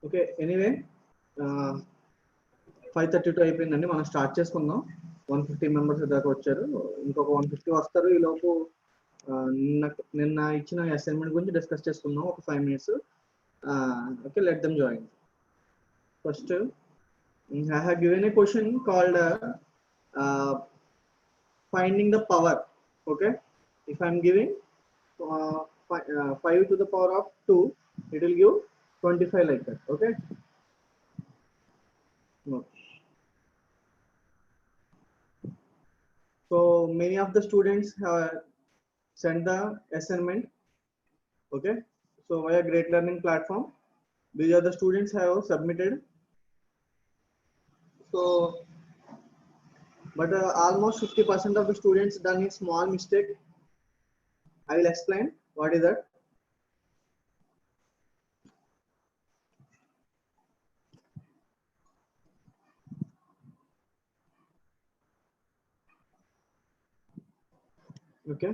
Okay anyway 5:32 అయిపోయిందండి. మనం start చేసుకుందాం. 150 మెంబర్స్ దాకా వచ్చారు. ఇంకొక 150 వస్తారు. ఈ లోపు నిన్న ఇచ్చిన అసైన్మెంట్ గురించి డిస్కస్ చేసుకుందాం ఒక 5 minutes. Okay, let them join. First I have given a question called finding the power. Okay, if I am giving 5 to the power of 2, it will give 25 like that. Okay. No. So many of the students have sent the assignment. Okay, so via Great Learning Platform, these are the students have submitted. So but almost 50% of the students done a small mistake. I will explain what is that. Okay.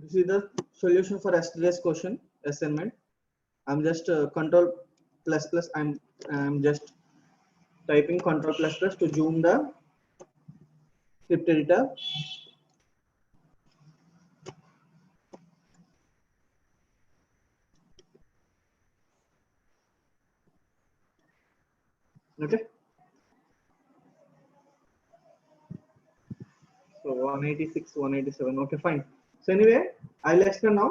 This is the solution for yesterday's question assignment. I'm just control plus plus. I'm just typing control plus plus to zoom the script editor. Okay. So 186, 187. Okay, fine. So anyway, I'll explain now.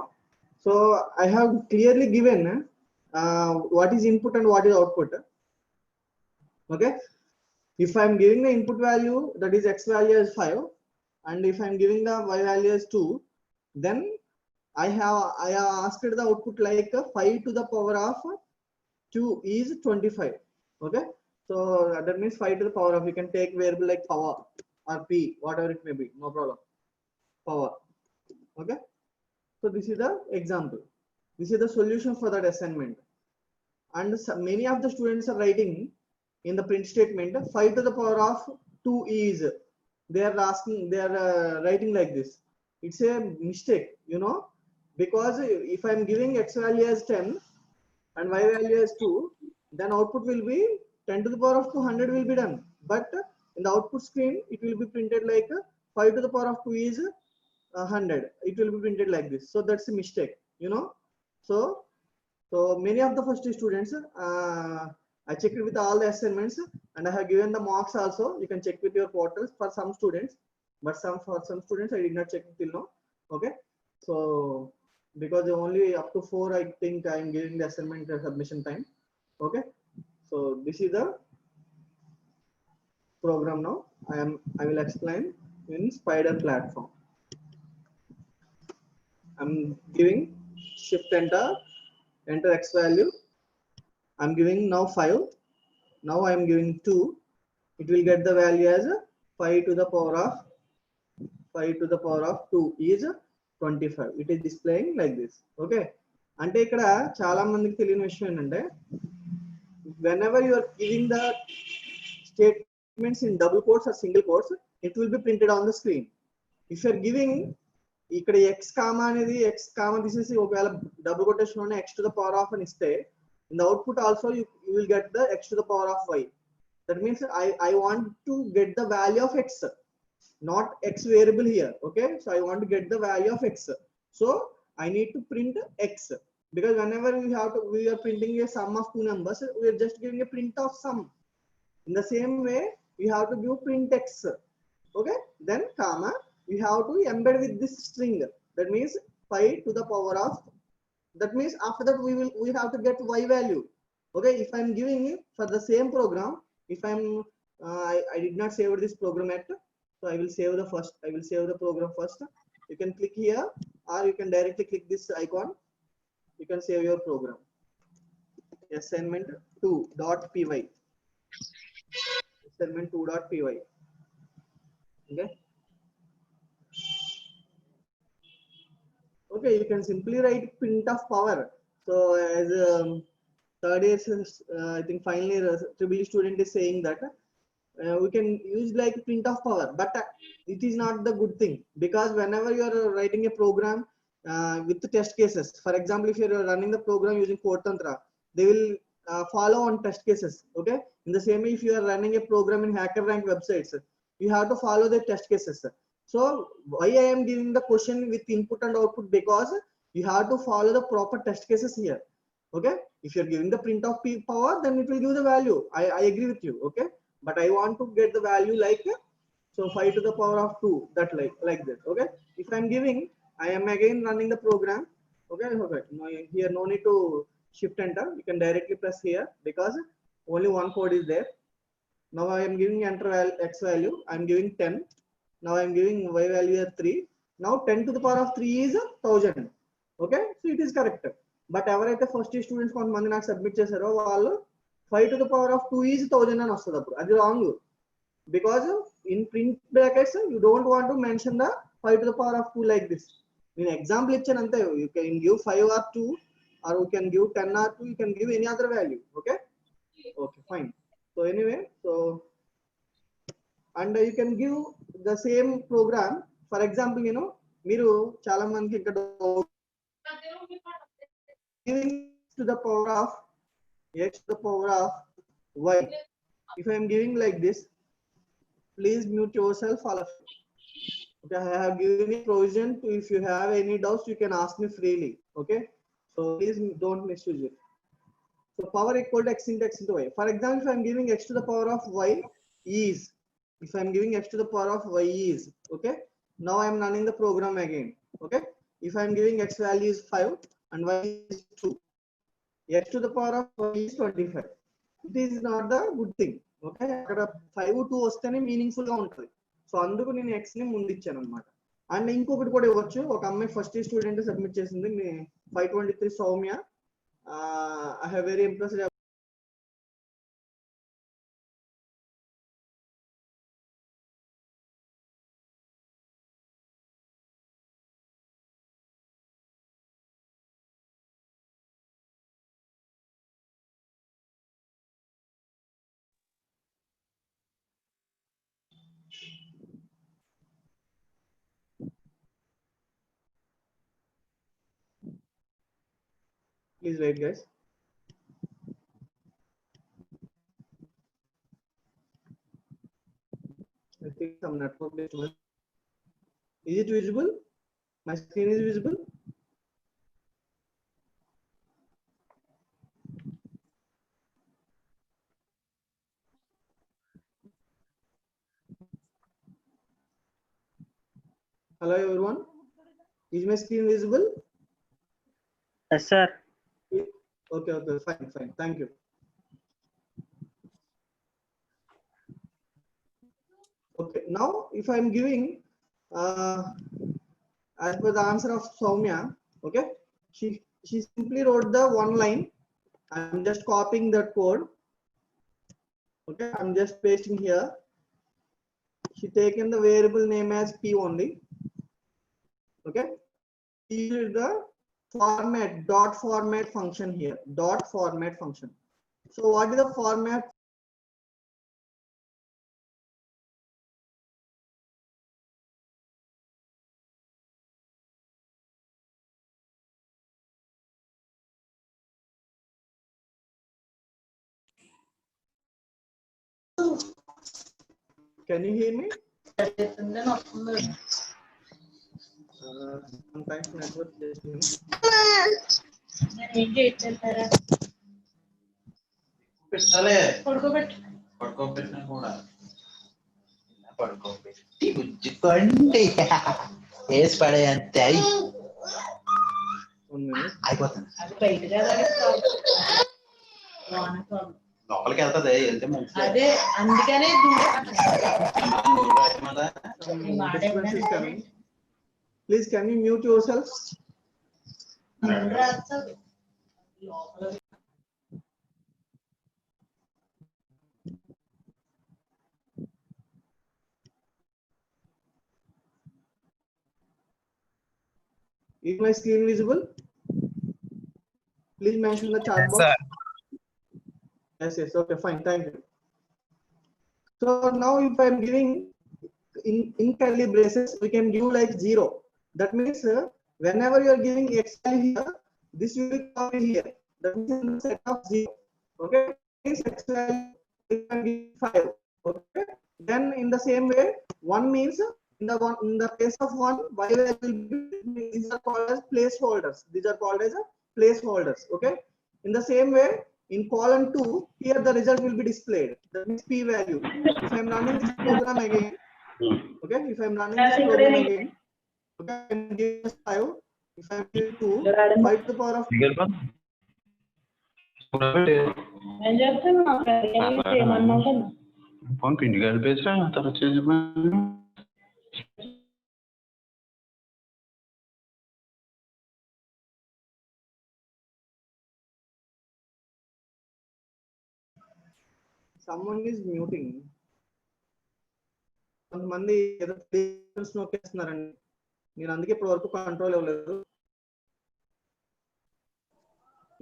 So I have clearly given what is input and what is output. Okay. If I'm giving the input value, that is x value is 5, and if I'm giving the y value is 2, then I have asked the output like 5 to the power of 2 is 25. Okay. So that means 5 to the power of, you can take variable like power or p, whatever it may be, no problem. Power. Okay. So this is the example. This is the solution for that assignment. And many of the students are writing in the print statement 5 to the power of 2 is, they are asking, they are writing like this. It's a mistake, you know, because if I'm giving x value as 10 and y value as 2, then output will be 10 to the power of 200 will be done. But in the output screen, it will be printed like 5 to the power of 2 is 100. It will be printed like this. So that's a mistake, you know. So many of the first students, I checked with all the assignments and I have given the marks also. You can check with your portals for some students, but for some students I did not check till now. Okay. So because only up to 4, I think I am giving the assignment submission time. Okay. So this is the program now. I will explain in Spider platform. I'm giving shift enter x value. I'm giving now 5. Now I am giving 2. It will get the value as 5 to the power of 2 is 25. It is displaying like this. Okay. అంటే ఇక్కడ చాలా మందికి తెలియని విషయం ఏంటంటే, whenever you are giving the statements in double quotes or single quotes, it will be printed on the screen. If you are giving ఇక్కడ x comma అనేది x comma తీసేసి ఒకవేళ డబుల్ కొటేషన్ లోనే x to the power of అని ఇస్తే, in the output also you will get the x to the power of y. That means I want to get the value of x, not x variable here. Okay, so I want to get the value of x, so I need to print x, because whenever we are printing a sum of two numbers, we are just giving a print of sum. In the same way, we have to give print x. Okay, then comma, we have to embed with this string. That means 5 to the power of, that means after that we have to get y value. Okay, if I'm giving it for the same program, if I'm I did not save this program yet, so I will save the program first. You can click here, or you can directly click this icon. You can save your program. Assignment 2.py. Assignment 2.py. Okay. Okay, you can simply write print of power. So as third year, I think final year triple student is saying that we can use like print of power, but it is not the good thing, because whenever you are writing a program with the test cases, for example, if you are running the program using Codetantra, they will follow on test cases. Okay, in the same way, if you are running a program in HackerRank websites, you have to follow the test cases. So why I am giving the question with input and output, because you have to follow the proper test cases here. Okay, if you're giving the print of power, then it will give the value. I agree with you. Okay, but I want to get the value like, so 5 to the power of 2, that like that. Okay, if I'm giving, I am again running the program. Okay, okay, no, here no need to shift enter, you can directly press here, because only one code is there. Now I am giving enter x value, I'm giving 10. Now I'm giving y value at 3. Now 10 to the power of 3 is 1000. Okay, so it is correct. But ఎవరైతే first students కొంతమంది నాకు submit చేశారో వాళ్ళు 5 to the power of 2 is 1000 అని వస్తుంది. అప్పుడు అది wrong, because in print brackets you don't want to mention the 5 to the power of 2 like this. నేను ఎగ్జాంపుల్ ఇచ్చాను అంతే. You can give 5 or 2, or you can give 10 or 2, you can give any other value. Okay, okay, fine. So anyway, so and you can give the same program. For example, మీరు చాలా మందికి ఇక్కడ giving to the power of x to the power of y. If I am giving like this, please mute yourself, all of you. Okay, I have given you provision to, if you have any doubts, you can ask me freely. Okay, so please don't misuse it. So power equal to x into x into y. For example, if I am giving x to the power of y is, if I am giving x to the power of y is, okay, now I am running the program again. Okay, if I am giving x value is 5 and y is 2, x to the power of y is 25. It is not the good thing. Okay, అక్కడ 5 2 వస్తేనే meaningful గా ఉంటుంది. So అందుకు నేను x ని ముందు ఇచ్చాను అన్నమాట. అండ్ ఇంకొకటి కూడా ఇవ్వచ్చు. ఒక అమ్మాయి ఫస్ట్ స్టూడెంట్ సబ్మిట్ చేసింది, 523 Soumya. I have very impressed. Please wait, guys. I think some network disturbance. Is it visible? My screen is visible. Hello everyone. Is my screen visible? Yes, sir. Okay, okay, fine, fine. Thank you. Okay, now if I am giving as per the answer of Soumya, okay, she simply wrote the one line. I'm just copying that code. Okay, I'm just pasting here. She taken the variable name as p only. Okay, use the format dot format function here. Dot format function. So what is the format? Can you hear me? Sometimes network just పడుకోబెట్టినా కూడా పడుకోబెట్టి గుజ్జుకోండి వేసి పడే అంతే అయిపోతుంది. లోపలికి వెళ్తుంది, వెళ్తే మంచిది. అదే అందుకనే Please, can you mute yourself? Is my screen visible? Please mention the chat box. Sir. Yes, yes. Okay, fine. Thank you. So now if I'm giving in curly braces, we can give like 0. That means whenever you are giving x value here, this will be copied here. That means in the set of 0. Okay. Means x value we can give 5. Okay. Then in the same way, 1 means in the place of 1, y value will be, these are called as placeholders. These are called as placeholders. Okay. In the same way, in column 2, here the result will be displayed. That means p value. If I am running this program again, okay, if I am running this program again, okay, I am giving 5. If I am giving 2, 5 to the power of phone पिंडी कर बेच रहा है तरह चीज में someone is muting. కొంతమంది ఏదో నొక్కేస్తున్నారండి. నేను అందుకే ఇప్పటి వరకు కంట్రోల్ ఇవ్వలేదు.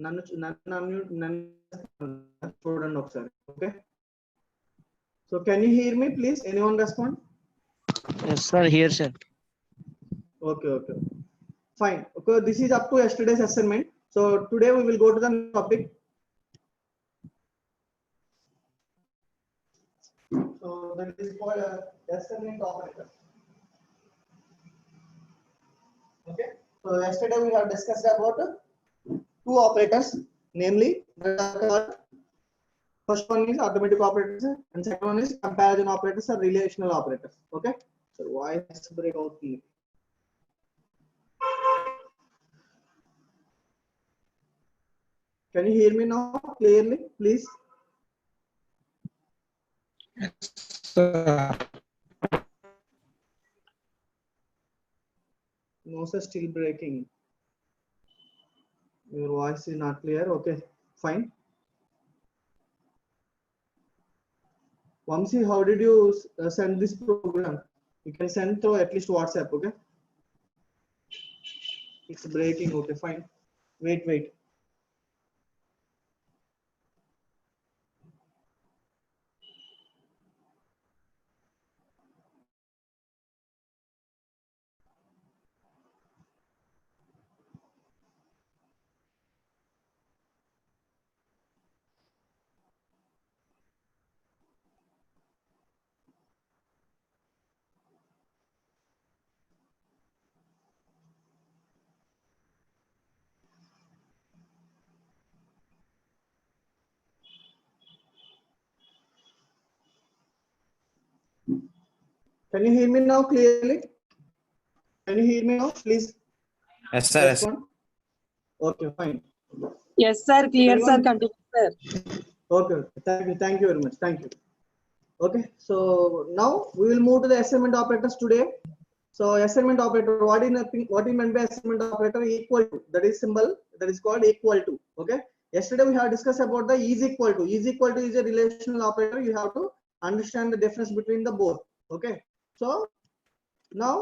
నన్ను చూడండి ఒకసారి. Okay. So can you hear me please? Anyone respond? Yes, sir. Here, sir. Okay. Fine. Okay, this is up to yesterday's assignment. So today we will go to the topic. So that is called assignment operator. Okay. So yesterday we have discussed about two operators, namely first one is arithmetic operators and second one is comparison operators or relational operators. Okay. So why is break out here? Can you hear me now clearly, please? No, sir, still breaking. Your voice is not clear. Okay, fine. Vamsi, how did you send this program? You can send through at least WhatsApp. Okay. It's breaking. Okay, fine. Wait. Can you hear me now clearly? Can you hear me now, please? Yes, sir. Yes. Okay, fine. Yes, sir. Clear, sir. Anyone? Continue, sir. Okay. Thank you very much. Thank you. Okay, so now we will move to the assignment operators today. So assignment operator, what is meant by assignment operator? Equal to, that is symbol that is called equal to. Okay. Yesterday we have discussed about the is equal to. Is equal to is a relational operator. You have to understand the difference between the both. Okay. So now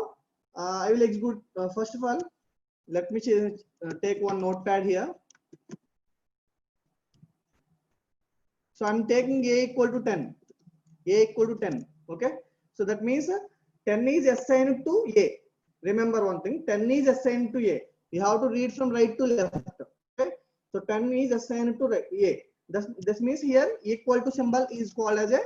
I will execute. First of all, let me take one notepad here. So I'm taking a equal to 10. A equal to 10. Okay. So that means 10 is assigned to A. Remember one thing, 10 is assigned to A. You have to read from right to left. Okay. So 10 is assigned to A. This means here equal to symbol is called as a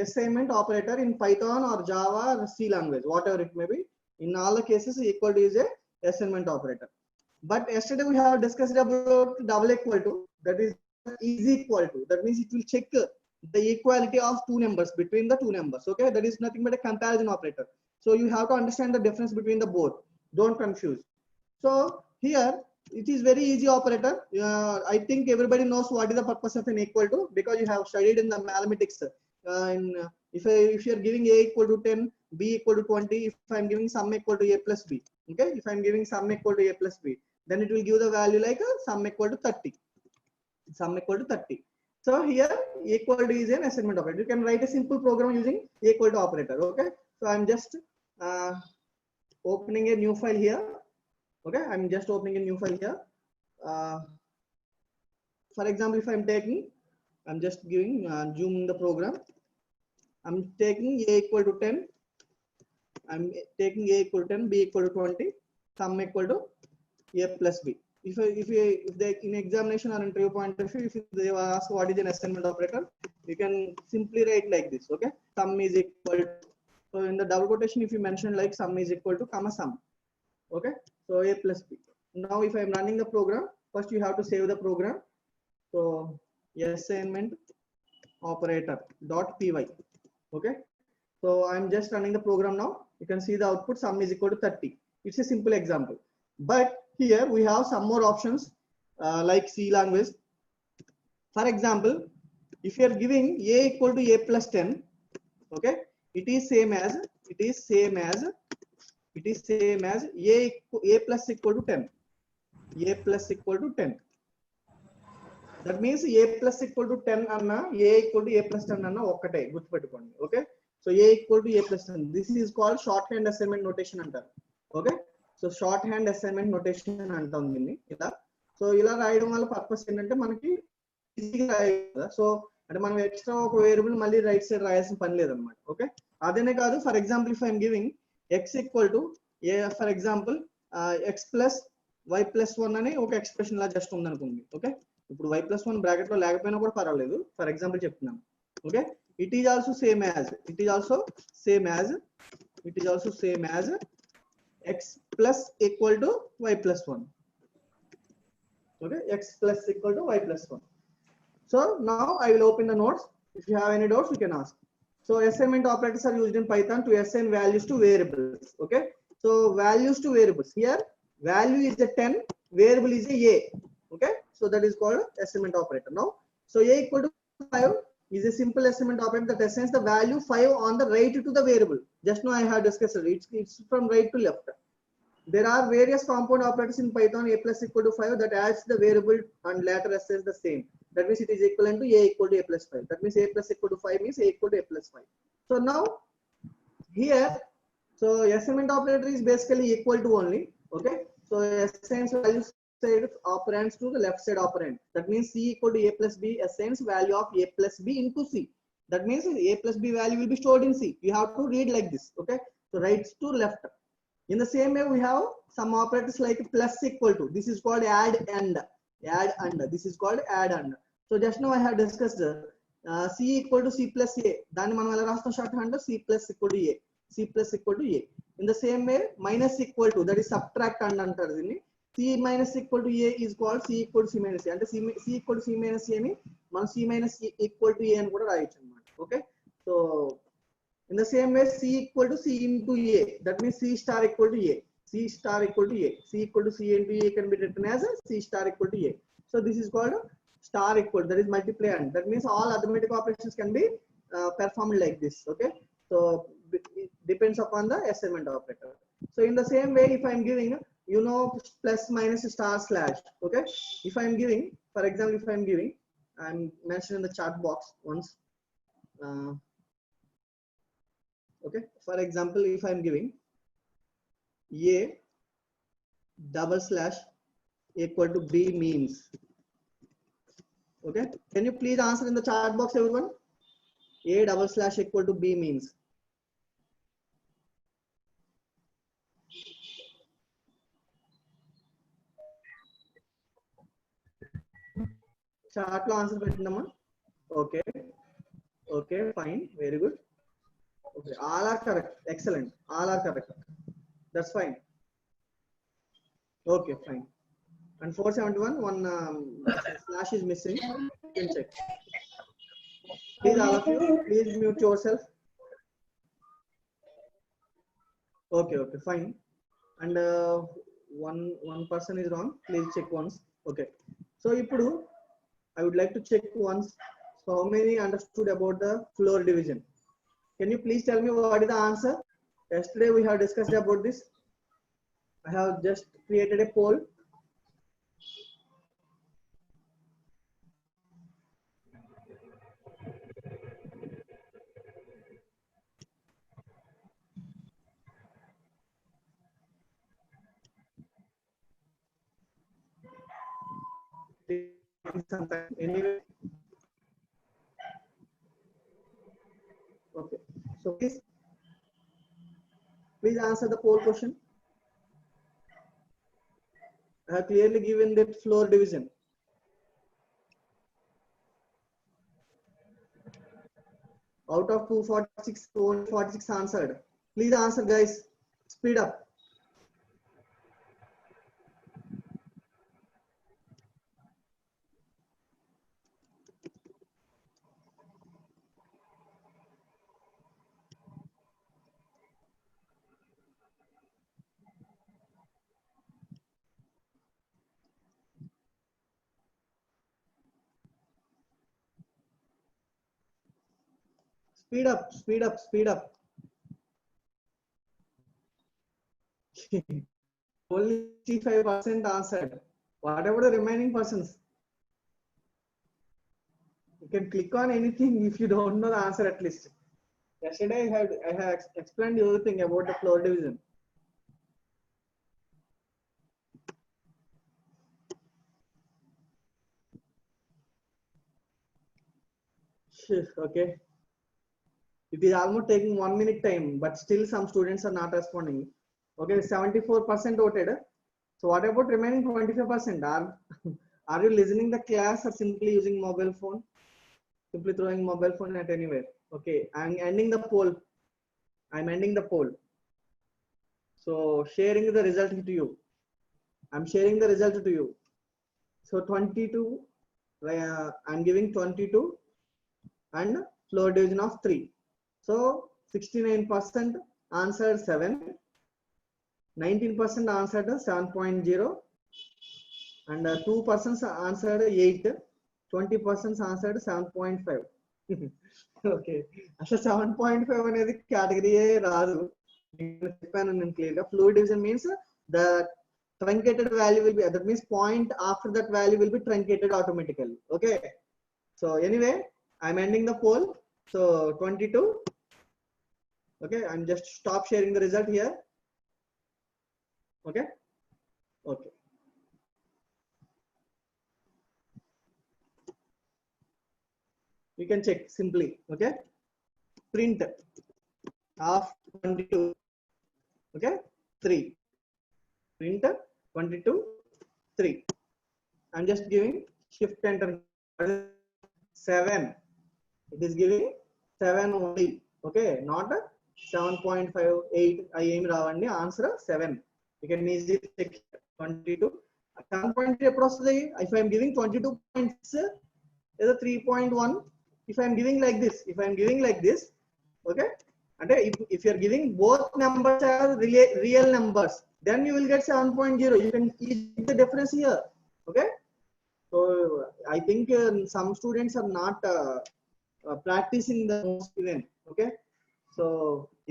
assignment operator in Python or Java or C language, whatever it may be. In all the cases, equal to is a assignment operator. But yesterday we have discussed about double equal to, that is equal to. That means it will check the equality of two numbers between the two numbers. Okay, that is nothing but a comparison operator. So you have to understand the difference between the both. Don't confuse. So here it is very easy operator. I think everybody knows what is the purpose of an equal to, because you have studied in the mathematics. If you are giving a equal to 10, b equal to 20, if I am giving sum equal to a plus b, okay, if I am giving sum equal to a plus b, then it will give the value like sum equal to 30. Sum equal to 30. So here equal to is an assignment operator. You can write a simple program using equal to operator. Okay. So I'm just opening a new file here. Okay. I'm just opening a new file here. For example, if I'm taking I'm just giving zoom the program. I'm taking a equal to 10. I'm taking a equal to 10, b equal to 20, sum equal to a plus b. If they in examination or interview point of view, if they ask what is an assignment operator, you can simply write like this. Okay, sum is equal to, so in the double quotation, if you mention like sum is equal to comma sum. Okay, so a plus b. Now if I'm running the program, first you have to save the program. So assignment operator dot py. Okay, so I'm just running the program now. You can see the output sum is equal to 30. It's a simple example, but here we have some more options like C language. For example, if you are giving a equal to a plus 10, okay, it is same as a plus equal to 10. A plus equal to 10. That means a plus equal to 10 anna, a equal to a plus 10 anna okkate gurtupetukondi. Okay, so a equal to a plus 10. This is called shorthand assignment notation antaru. Okay, so shorthand assignment notation antam dinni ila. So ila రాయడం వల్ల purpose ఏంటంటే మనకి ఈజీగా రాయాలి కదా. So అంటే మనం extra ఒక వేరియబుల్ మళ్ళీ రైట్ సైడ్ రాయాల్సిన పని లేదన్నమాట. ఓకే, అదేనే కాదు, for example if I'm giving x equal to A, for example x plus y plus 1 అని ఒక ఎక్స్ప్రెషన్ లా జస్ట్ ఉందనుకోండి. ఓకే, ఇప్పుడు y ప్లస్ 1 బ్రాకెట్ లో లేకపోయినా కూడా పర్వాలేదు, ఫర్ ఎగ్జాంపుల్ చెప్తున్నాను. Okay, it is also same as x plus equal to y plus 1. Okay, x plus equal to y plus 1. So now I will open the notes. If you have any doubts, you can ask. So assignment operators are used in Python to assign values to variables. Okay, so values to variables. Here value is a 10, variable is a a. Okay, so that is called assignment operator. Now, so a equal to 5 is a simple assignment operator that assigns the value 5 on the right to the variable. Just now I have discussed it. It's from right to left. There are various compound operators in Python. A plus equal to 5 that adds the variable and later assigns the same. That means it is equivalent to a equal to a plus 5. That means a plus equal to 5 means a equal to a plus 5. So now here, so assignment operator is basically equal to only. Okay, so assigns values side operands to the left side operand. That means c equal to a plus b assigns value of a plus b into c. That means a plus b value will be stored in c. You have to read like this. Okay, so right to left. In the same way, we have some operators like plus equal to. This is called add and. This is called add and. So just now I have discussed c equal to c plus a. Then మనం ఎలా రాస్తాం shorthand c plus equal to a. C plus equal to a. In the same way, minus equal to, that is subtract and అంటారు దీన్ని. C minus equal to a is called c equal to c minus a. అంటే c equal to c minus a ని మనం c minus equal to a అని కూడా రాయొచ్చు అన్నమాట. Okay, so in the same way, c equal to c into a. That means c star equal to a. C star equal to a. C equal to c into a can be written as c star equal to a. So this is called star equal. That is multiply and. That means all arithmetic operations can be performed like this. Okay. So it depends upon the assignment operator. So in the same way, if I am giving, you know, plus minus star slash. Okay. If I am giving, for example, if I am giving, I am mentioned in the chat box once. Okay, for example, if I am giving a double slash equal to b means. Okay, can you please answer in the chat box, everyone? A double slash equal to b means. Chat lo answer పెట్టిందమ్మా. Okay, okay, fine, very good. Okay, all are correct. Excellent. All are correct. That's fine. Okay, fine. And 471, one slash is missing. You can check. Please, all of you, please mute yourself. Okay, okay, fine. And one person is wrong. Please check once. Okay. So, ipudu, I would like to check once. So, how many understood about the floor division? Can you please tell me what is the answer? Yesterday we have discussed about this. I have just created a poll. Anyway, So please answer the poll question. I have clearly given that floor division. Out of 246, only 46 answered. Please answer, guys. Speed up. Speed up, speed up, speed up. Only 65% answered. What about the remaining persons? You can click on anything if you don't know the answer at least. Yesterday I have explained everything about the floor division. Okay. It is almost taking 1 minute time, but still some students are not responding. Okay, 74% voted. So what about remaining 25%? Are you listening the class or simply using mobile phone? Simply throwing mobile phone at anywhere. Okay, I'm ending the poll. I'm ending the poll. So sharing the result to you. I'm sharing the result to you. So 22, I'm giving 22 and floor division of 3. So 69% answered 7, 19% answered 7.0, and 2% answered 8, 20% answered 7.5. Okay, అసలు 7.5 అనేది కేటగిరీయే రాదు. చెప్పాను నేను క్లియర్గా. Fluid division means the truncated value will be, that means point after that value will be truncated automatically. Okay, so anyway, I'm ending the poll. So 22. Okay, I'm just stop sharing the result here. Okay, okay. You can check simply. Okay, print of 22. Okay, 3. Print 22, 3. I'm just giving shift enter. 7. It is giving 7 only. Okay, not 7.5, 8. I aim ravandi. Answer 7. You can easily check 22. 7.3 approximately. If I am giving 22 points, is a 3.1. If I am giving like this, okay. And if you are giving both numbers as real numbers, then you will get 7.0. You can see the difference here. Okay. So I think some students are not practicing the notes even. Okay. So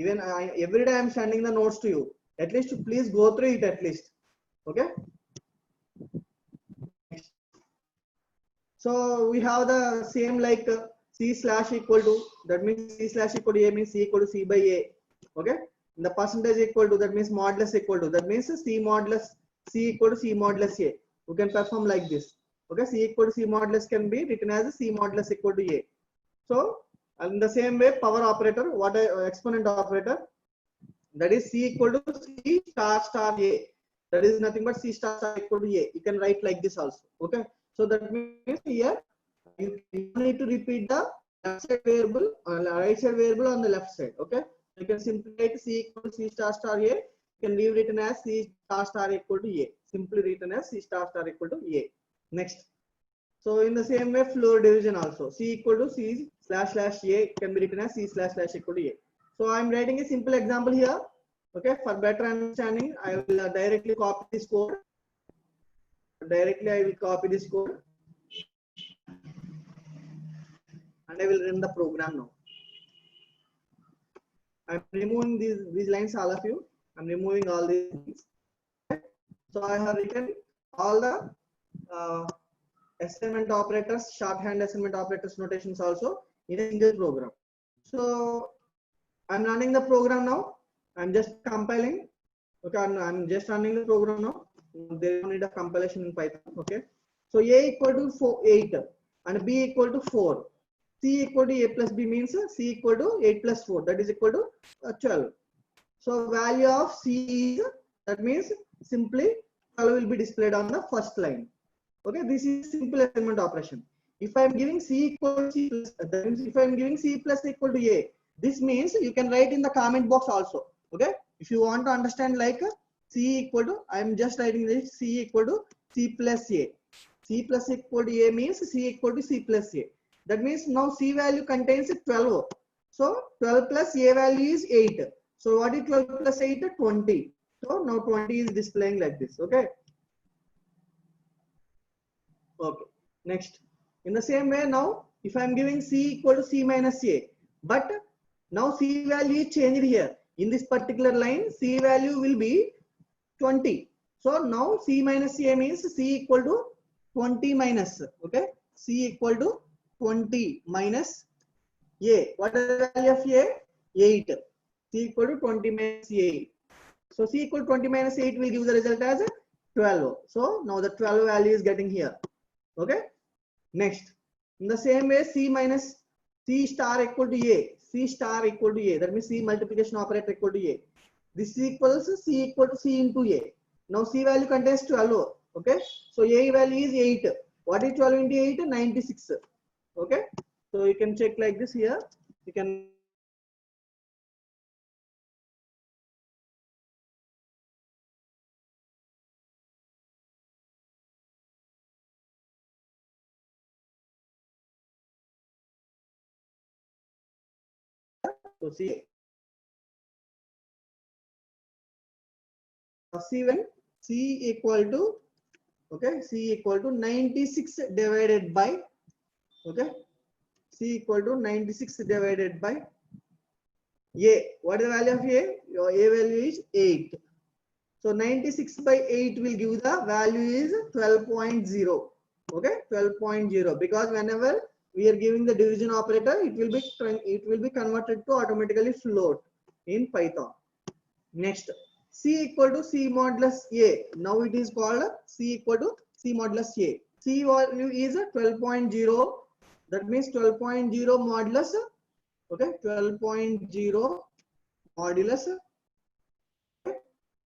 even every day I am sending the notes to you. At least please go through it at least. Okay. So we have the same like C slash equal to, that means C slash equal to A means C equal to C by A. Okay. And the percentage equal to, that means modulus equal to, that means C modulus C equal to C modulus A. We can perform like this. Okay. C equal to C modulus can be written as C modulus equal to A. So in the same way, power operator, what exponent operator, that is C equal to C star star A. That is nothing but C star star equal to A. You can write like this also. Okay. So that means here you need to repeat the left side variable, right side variable on the left side. Okay. You can simply write C equal to C star star A. You can leave written as C star star equal to A. Simply written as C star star equal to A. Next. So in the same way, floor division also. C equal to C slash slash A can be written as C slash slash equal to A. So I'm writing a simple example here. Okay. For better understanding, I will directly copy this code. Directly I will copy this code and I will run the program now. I'm removing these lines, all of you. I'm removing all these things. Okay. So I have written all the assignment operators, shorthand assignment operators notations also in a single program. So I'm running the program now. I'm just compiling. Okay, I'm just running the program now. There is no need of compilation in Python. Okay. So A equal to 8 and B equal to 4. C equal to A plus B means C equal to 8 plus 4, that is equal to 12. So value of C is, that means simply 12 will be displayed on the first line. Okay, this is simple assignment operation. If I am giving C equal to C plus, that means if I am giving C plus equal to A, this means you can write in the comment box also. Okay, if you want to understand like C equal to, I am just writing this C equal to C plus A. C plus equal to A means C equal to C plus A. That means now C value contains 12. So 12 plus A value is 8. So what is 12 plus 8? 20. So now 20 is displaying like this. Okay. Okay. Next. In the same way now, if I am giving C equal to C minus A, but now C value is changed here. In this particular line, C value will be 20. So now C minus A means C equal to 20 minus. Okay. C equal to 20 minus A. What is the value of A? 8. C equal to 20 minus 8. So C equal to 20 minus 8 will give the result as 12. So now the 12 value is getting here. Okay. Next. In the same way, C minus C star equal to A. C star equal to A. That means C multiplication operator equal to A. This equals C equal to C into A. Now C value contains 12. Okay. So A value is 8. What is 12 into 8? 96. Okay. So you can check like this here. You can so C C1 C equal to, okay, C equal to 96 divided by, okay, C equal to 96 divided by A. What is the value of A? Your A value is 8. So 96 by 8 will give the value is 12.0. Okay, 12.0, because whenever we are giving the division operator, it will be converted to automatically float in Python. Next, C equal to C modulus A. Now it is called C equal to C modulus A. C value is 12.0. That means 12.0 modulus. Okay, 12.0 modulus.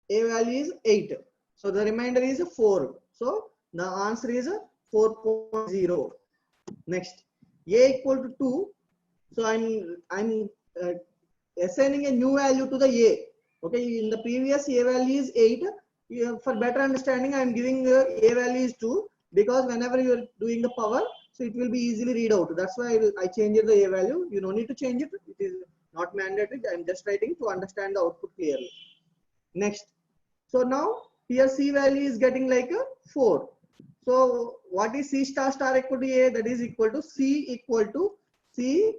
A value is 8. So the remainder is 4. So the answer is 4.0. Next, A equal to 2. So I'm assigning a new value to the A. Okay, in the previous A value is 8. For better understanding, I am giving A value is 2, because whenever you are doing the power, so it will be easily read out. That's why I changed the A value. You don't need to change it. It is not mandatory. I am just writing to understand the output clearly. Next, so now here C value is getting like a 4. So what is C star star equal to A? That is equal to C equal to C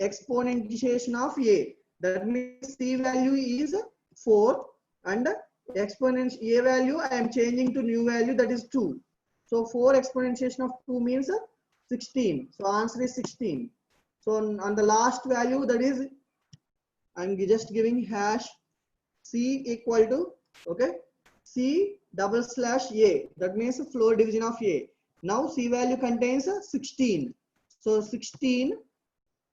exponentiation of A. That means C value is 4 and exponent A value I am changing to new value, that is 2. So 4 exponentiation of 2 means 16. So answer is 16. So on the last value, that is I'm just giving hash C equal to, okay, C double slash A. That means floor division of A. Now C value contains 16. So 16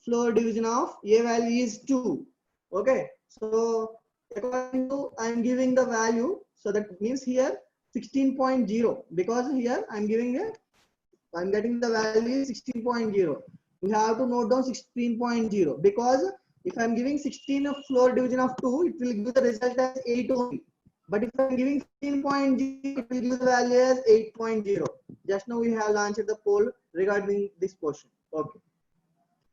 floor division of A value is 2. Okay. So according to I am giving the value. So that means here 16.0, because here I'm getting the value 16.0. We have to note down 16.0, because if I'm giving 16 of floor division of 2, it will give the result as 8 only. But if I'm giving 16.0, it will give the value as 8.0. Just now we have launched the poll regarding this portion. Okay.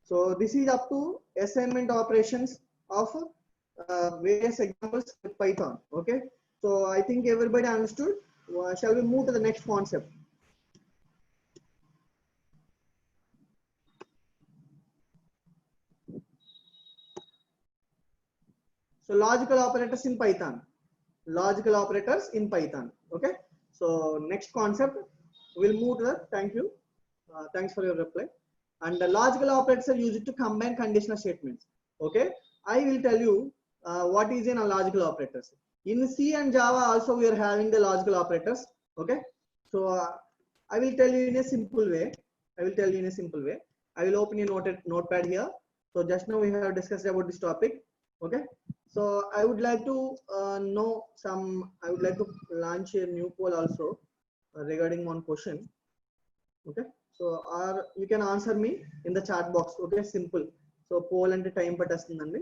So this is up to assignment operations of various examples with Python. Okay. So I think everybody understood. Shall we move to the next concept? So logical operators in Python. Logical operators in Python. Okay. So next concept, we'll move to that. Thank you. Thanks for your reply. And the logical operators are used to combine conditional statements. Okay. I will tell you what is in a logical operators. In C and Java also we are having the logical operators. Okay. So I will tell you in a simple way. I will open a notepad here. So just now we have discussed about this topic. Okay. So I would like to I would like to launch a new poll also regarding one question. Okay. So or you can answer me in the chat box. Okay. Simple. So poll అంటే time పట్టేస్తుందండి.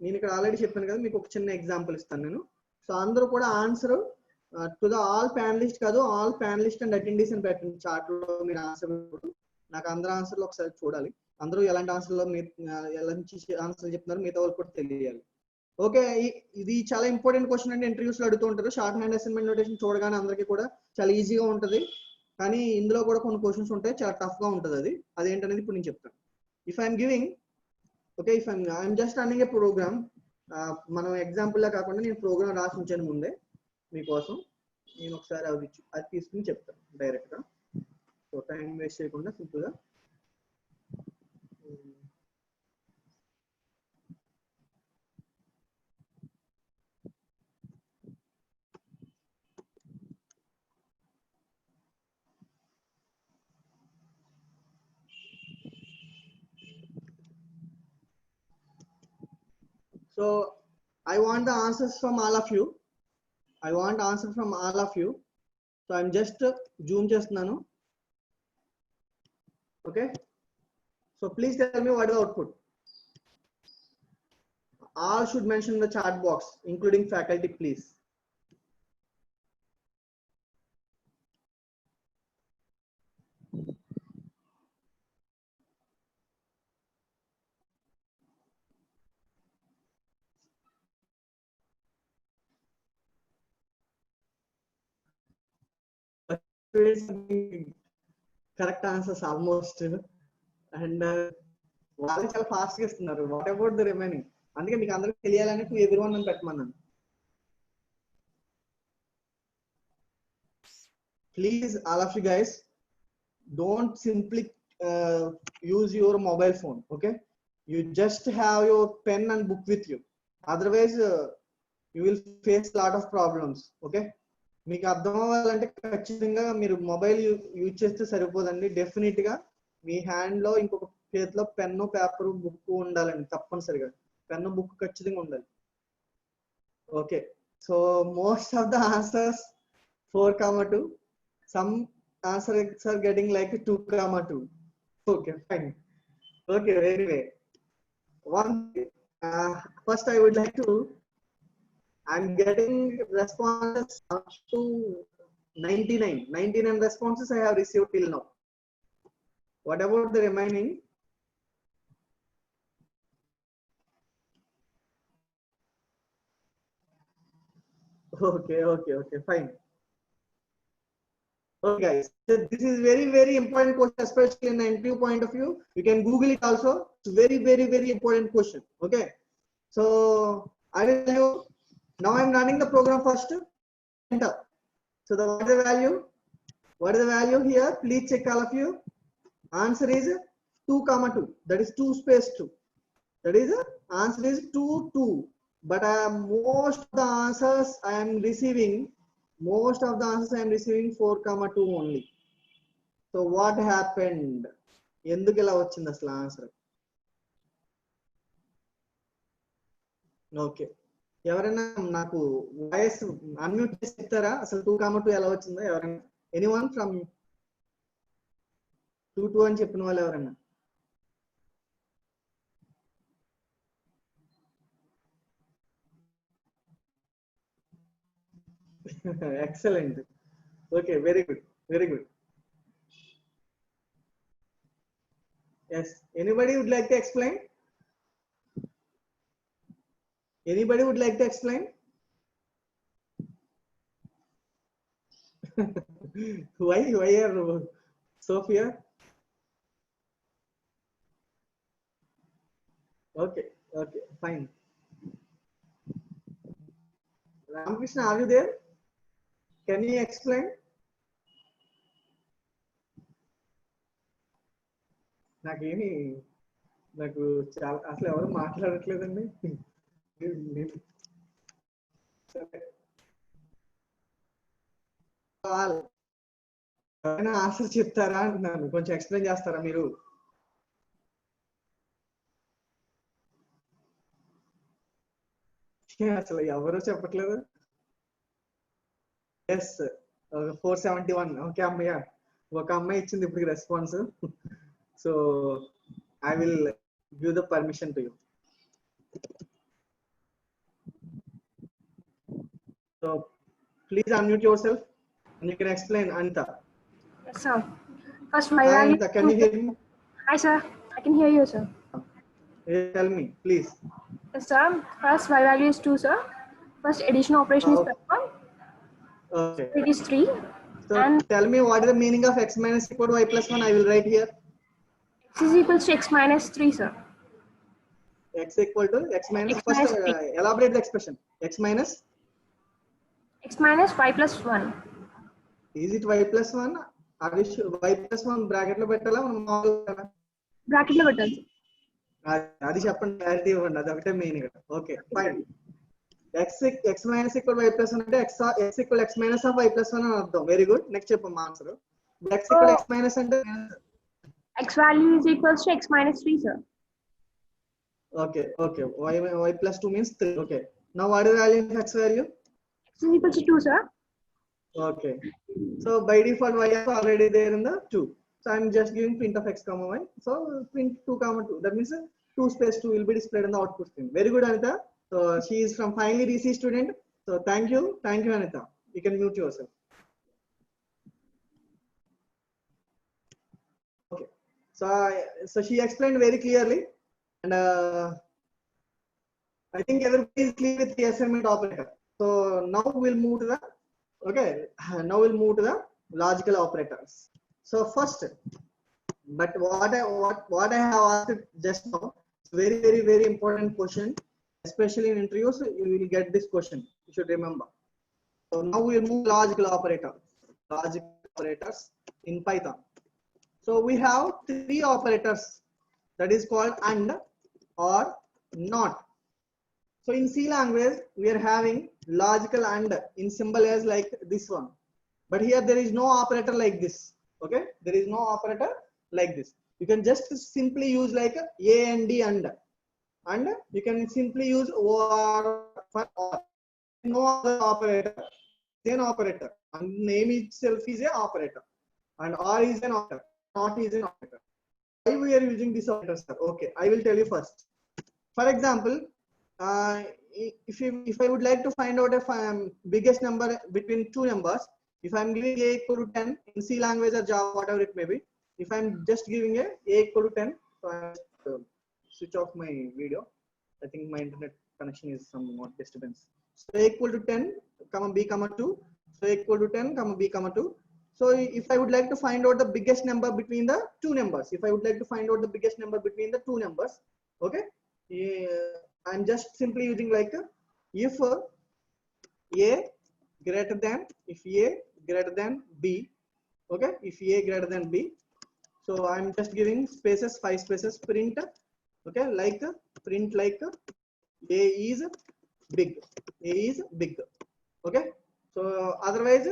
నేను ఇక్కడ already చెప్పాను కదా, మీకు ఒక చిన్న example ఇస్తాను నేను. సో అందరూ కూడా answer to the all panellist కాదు, ఆల్ ప్యానలిస్ట్ అండ్ అటెండీస్ అని పెట్టండి చాట్ లో. మీరు ఆన్సర్ నాకు అందరూ ఆన్సర్లు ఒకసారి చూడాలి. అందరూ ఎలాంటి ఆన్సర్లో ఎలాంటి ఆన్సర్లు చెప్తున్నారు మిగతా వాళ్ళు కూడా తెలియాలి. ఓకే, ఇది చాలా ఇంపార్టెంట్ క్వశ్చన్ అండి. ఇంటర్వ్యూస్ లో అడుగుతూ ఉంటారు. షార్ట్ హ్యాండ్ అసైన్మెంట్ నోటేషన్ చూడగానే అందరికీ కూడా చాలా ఈజీగా ఉంటుంది, కానీ ఇందులో కూడా కొన్ని క్వశ్చన్స్ ఉంటాయి, చాలా టఫ్ గా ఉంటుంది. అదేంటనేది ఇప్పుడు నేను చెప్తాను. If I'm giving okay, if I'm just running a program, మనం ఎగ్జాంపుల్ లా కాకుండా నేను ప్రోగ్రామ్ రాసి ఉంచాను ముందే మీకోసం. నేను ఒకసారి అది తీసుకుని చెప్తాను డైరెక్ట్ గా. సో టైం వేస్ట్ చేయకుండా సింపుల్ గా So I want the answers from all of you. I want answer from all of you. So I'm just zoom చేస్తున్నాను. Okay. So please tell me what is the output. All should mention in the chat box, including faculty, please. Correct answers almost, and వాళ్ళు చాలా fast గా ఇస్తున్నారు. What about the remaining? అందుకే మీకు అందరికి తెలియాలని to everyone అని పెట్టమన్నాను. Please, all of you guys, don't simply use your mobile phone. Okay, you just have your pen and book with you. Otherwise, you will face a lot of problems. Okay. మీకు అర్థం అవ్వాలంటే ఖచ్చితంగా మీరు mobile use చేస్తే సరిపోదండి. Definite గా మీ hand లో ఇంకొక చేతిలో పెన్ను, పేపర్, బుక్ ఉండాలండి. తప్పనిసరిగా పెన్ను, బుక్ ఖచ్చితంగా ఉండాలి. Okay, so most of the answers 4,2. Some answers are getting like 2,2. Okay, fine. Okay, very way. First I would like to, I'm getting responses up to 99 responses I have received till now. What about the remaining? Okay, fine. Okay guys, so this is very important question, especially in the interview point of view. You can Google it also. It's very important question. Okay, so I will tell you. Now I'm running the program first. Enter. So what is the value? What is the value here? Please check, all of you. Answer is 2,2. That is 2 space 2. That is answer is 2. But most of the answers I am receiving 4,2 only. So what happened? ఎందుకు ఇలా వచ్చింది అసలు answer? Okay, ఎవరైనా నాకు voice unmute చేసి చెప్తారా అసలు 2,2 ఎలా వచ్చిందో? ఎవరైనా ఎనీవన్ ఫ్రమ్ 2 అని చెప్పిన వాళ్ళు ఎవరైనా? Excellent. Okay, very good. Yes, anybody would like to explain? Anybody would like to explain? Why are Sophia? Okay, fine. Ramakrishna, are you there? Can you explain? నాకు చాలా అసలు ఎవరు మాట్లాడట్లేదండి. ఆన్సర్ చెప్తారా అంటున్నాను, కొంచెం ఎక్స్ప్లెయిన్ చేస్తారా మీరు? అసలు ఎవరు చెప్పట్లేదు. ఎస్ 471. ఓకే అమ్మయ్య, ఒక అమ్మాయి ఇచ్చింది ఇప్పుడు response. So I will give the permission to you. So please unmute yourself and you can explain. Anita. Yes, sir. First, my Hi, value. Anita, can you hear me? Hi, sir. I can hear you, sir. Tell me, please. Yes, sir. First, my value is 2, sir. First, addition operation is Okay. 1. Okay. It is 3. So And tell me what is the meaning of x minus equal to y plus 1. I will write here. x is equals to x minus 3, sir. X equal to x minus. X First, minus 3. elaborate the expression. X minus. X minus y plus 1. Is it y plus 1? Are you sure? Y plus 1 bracket లో పెట్టాలా మనం మామూలుగా? Bracket లో పెట్టాలి, sir. అది చెప్పండి, clarity ఇవ్వండి, అది ఒకటే మెయిన్ ఇక్కడ. Okay fine. x minus equal to y plus 1 అంటే x equal x minus of y plus 1 అని అర్థం. Very good. నెక్స్ట్ చెప్పమ్మా answer. x equal x minus అంటే X value is equals to x minus 3, sir. okay y plus 2 means 3. Okay, now what is the value of x value? X is equals to 2, sir. Okay, so by default y is already there in the 2, so I'm just giving print of x comma y. So print 2 comma 2, that means 2 space 2 will be displayed in the output screen. Very good, Anita. So she is from finally DC student. So thank you Anita. You can mute yourself. Okay, so she explained very clearly, and I think everybody is clear with the assignment operator. So now we'll move to the logical operators. So first, but what I have asked just now, very important question, especially in interviews. You will get this question, you should remember. So now we'll move logical operators in Python. So we have 3 operators, that is called and, or, not. So in C language we are having logical and in symbol as like this one, but here there is no operator like this. Okay, there is no operator like this. You can just simply use like a and d and you can simply use or for or. No other operator is an operator, and name itself is a operator, and or is an operator, not is an operator. Why we are using this operator, sir? Okay, I will tell you first. For example, if I would like to find out a biggest number between 2 numbers, if I'm giving a equal to 10 in C language or Java, whatever it may be, if I'm just giving a equal to 10, so I switch off my video. I think my internet connection is somewhat disturbance. So a equal to 10 comma b comma 2, so a equal to 10 comma b comma 2. So if I would like to find out the biggest number between the 2 numbers, okay, I'm just simply using like if a greater than b, okay, if a greater than b, so I'm just giving spaces, 5 spaces, print, okay, like print like a is big, okay. So otherwise,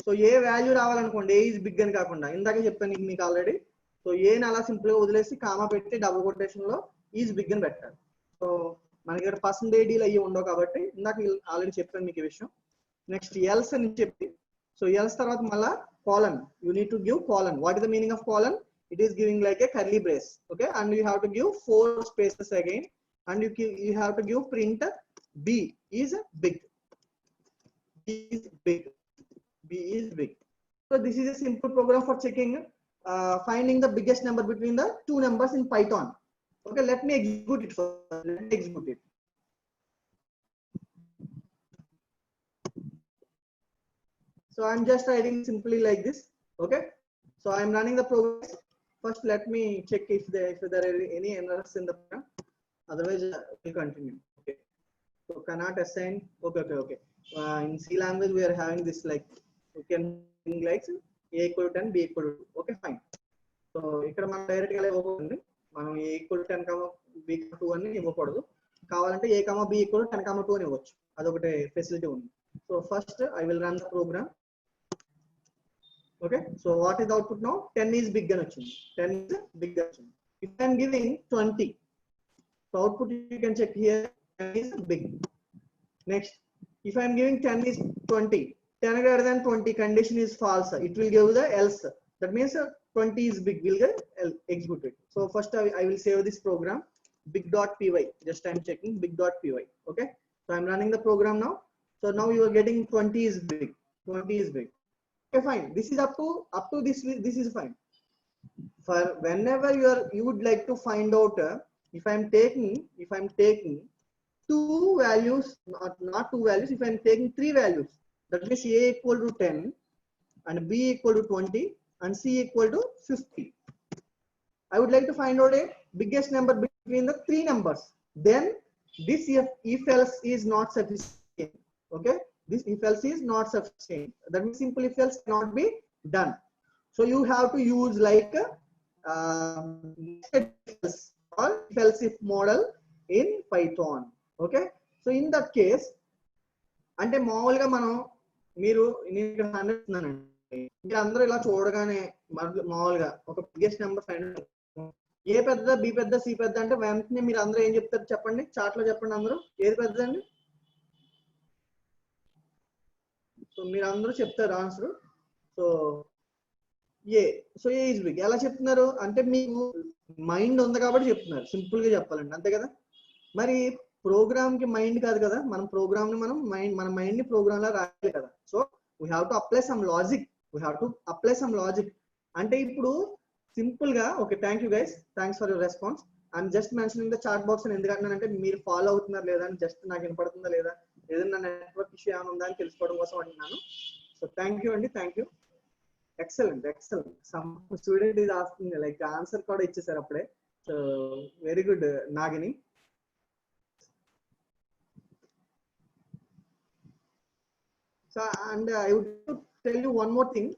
so a value రావాలనుకోండి, a is big అని కాకుండా ఇందాక చెప్పాను మీకు already. So a ని అలా simple గా వదిలేసి comma పెట్టి డబుల్ కొటేషన్ లో is big అని పెట్టాలి. సో మనకి ఇక్కడ పర్సంటేజీలు అయ్యి ఉండవు కాబట్టి ఇందాక ఆల్రెడీ చెప్పాను మీకు ఈ విషయం. నెక్స్ట్ ఎల్స్ అని చెప్పి, సో ఎల్స్ తర్వాత మళ్ళా colon, you need to give colon. What is the meaning of colon? It is giving like a curly brace, okay, and you have to give 4 spaces again, and you have to give print b is big, b is big. So this is a simple program for checking finding the biggest number between the 2 numbers in Python. Okay, let me execute it first. So I'm just writing simply like this. Okay, so I'm running the program. First let me check if there are any errors in the program, otherwise we'll continue. Okay, so cannot assign. Okay. In C language we are having this, like you can like a equal to 10, b equal to 2. Okay, fine. So ఇక్కడ మనం direct గా ఇవ్వకూడదు, మనం a equal to 10, b equal to 2 అని ఇవ్వకూడదు. కావాలంటే a, b equal to 10, 2 అని ఇవ్వచ్చు. అదొకటి ఫెసిలిటీ ఉంది. So first I will run the program. Okay, so what is the output now? 10 is big అని వచ్చింది. 10 is big అని వచ్చింది. If I am giving 20, so output you can check here, 10 is big. Next, if I am giving 10 is 20, 10 greater than 20, condition is false. It will give the else. That means 20 is big, will get executed. So first I will save this program, big.py. Just I'm checking big.py. Okay. So I'm running the program now. So now you are getting 20 is big. 20 is big. Okay, fine. This is up to this. This is fine. For whenever you would like to find out if I'm taking two values, not two values, if I'm taking three values, that means a equal to 10 and b equal to 20 and c equal to 50. I would like to find out a biggest number between the three numbers. Then this if else is not sufficient. Okay, this if else is not sufficient. That means simple if else cannot be done. So you have to use like or if else if model in Python. Okay, so in that case, అంటే మామూలుగా మనం నేను ఇక్కడ 100 ఇస్తున్నానండి, మీరు అందరూ ఇలా చూడగానే మామూలుగా ఒక బిగ్గెస్ట్ నెంబర్ ఫైండ్ ఏ పెద్ద బి పెద్ద సి పెద్ద అంటే వెంటనే మీరు అందరూ ఏం చెప్తారు చెప్పండి, చార్ట్ లో చెప్పండి అందరూ ఏది పెద్దదండి. సో మీరు అందరూ చెప్తారు answer. So A is big. ఎలా చెప్తున్నారు అంటే మీకు మైండ్ ఉంది కాబట్టి చెప్తున్నారు, సింపుల్ గా చెప్పాలండి, అంతే కదా. మరి ప్రోగ్రామ్ కి మైండ్ కాదు కదా, మనం ప్రోగ్రామ్ ని మన మైండ్ ని ప్రోగ్రామ్ లా రాయాలి కదా. So we have to apply some logic. అంటే ఇప్పుడు సింపుల్ గా okay, thank you guys, thanks for your response. I'm just mentioning the chat box అని ఎందుకంటున్నానంటే మీరు ఫాలో అవుతున్నారు లేదా అని, జస్ట్ నాకు వినపడుతుందా లేదా, ఏదైనా నెట్వర్క్ ఇష్యూ ఏమైనా ఉందా అని తెలుసుకోవడం కోసం అంటున్నాను. సో థ్యాంక్ యూ అండి, thank you. Excellent. Some student ఇది ఆస్కింగ్ లైక్ ఆన్సర్ కూడా ఇచ్చేసారు అప్పుడే. So very good Nagini. So and I would tell you one more thing.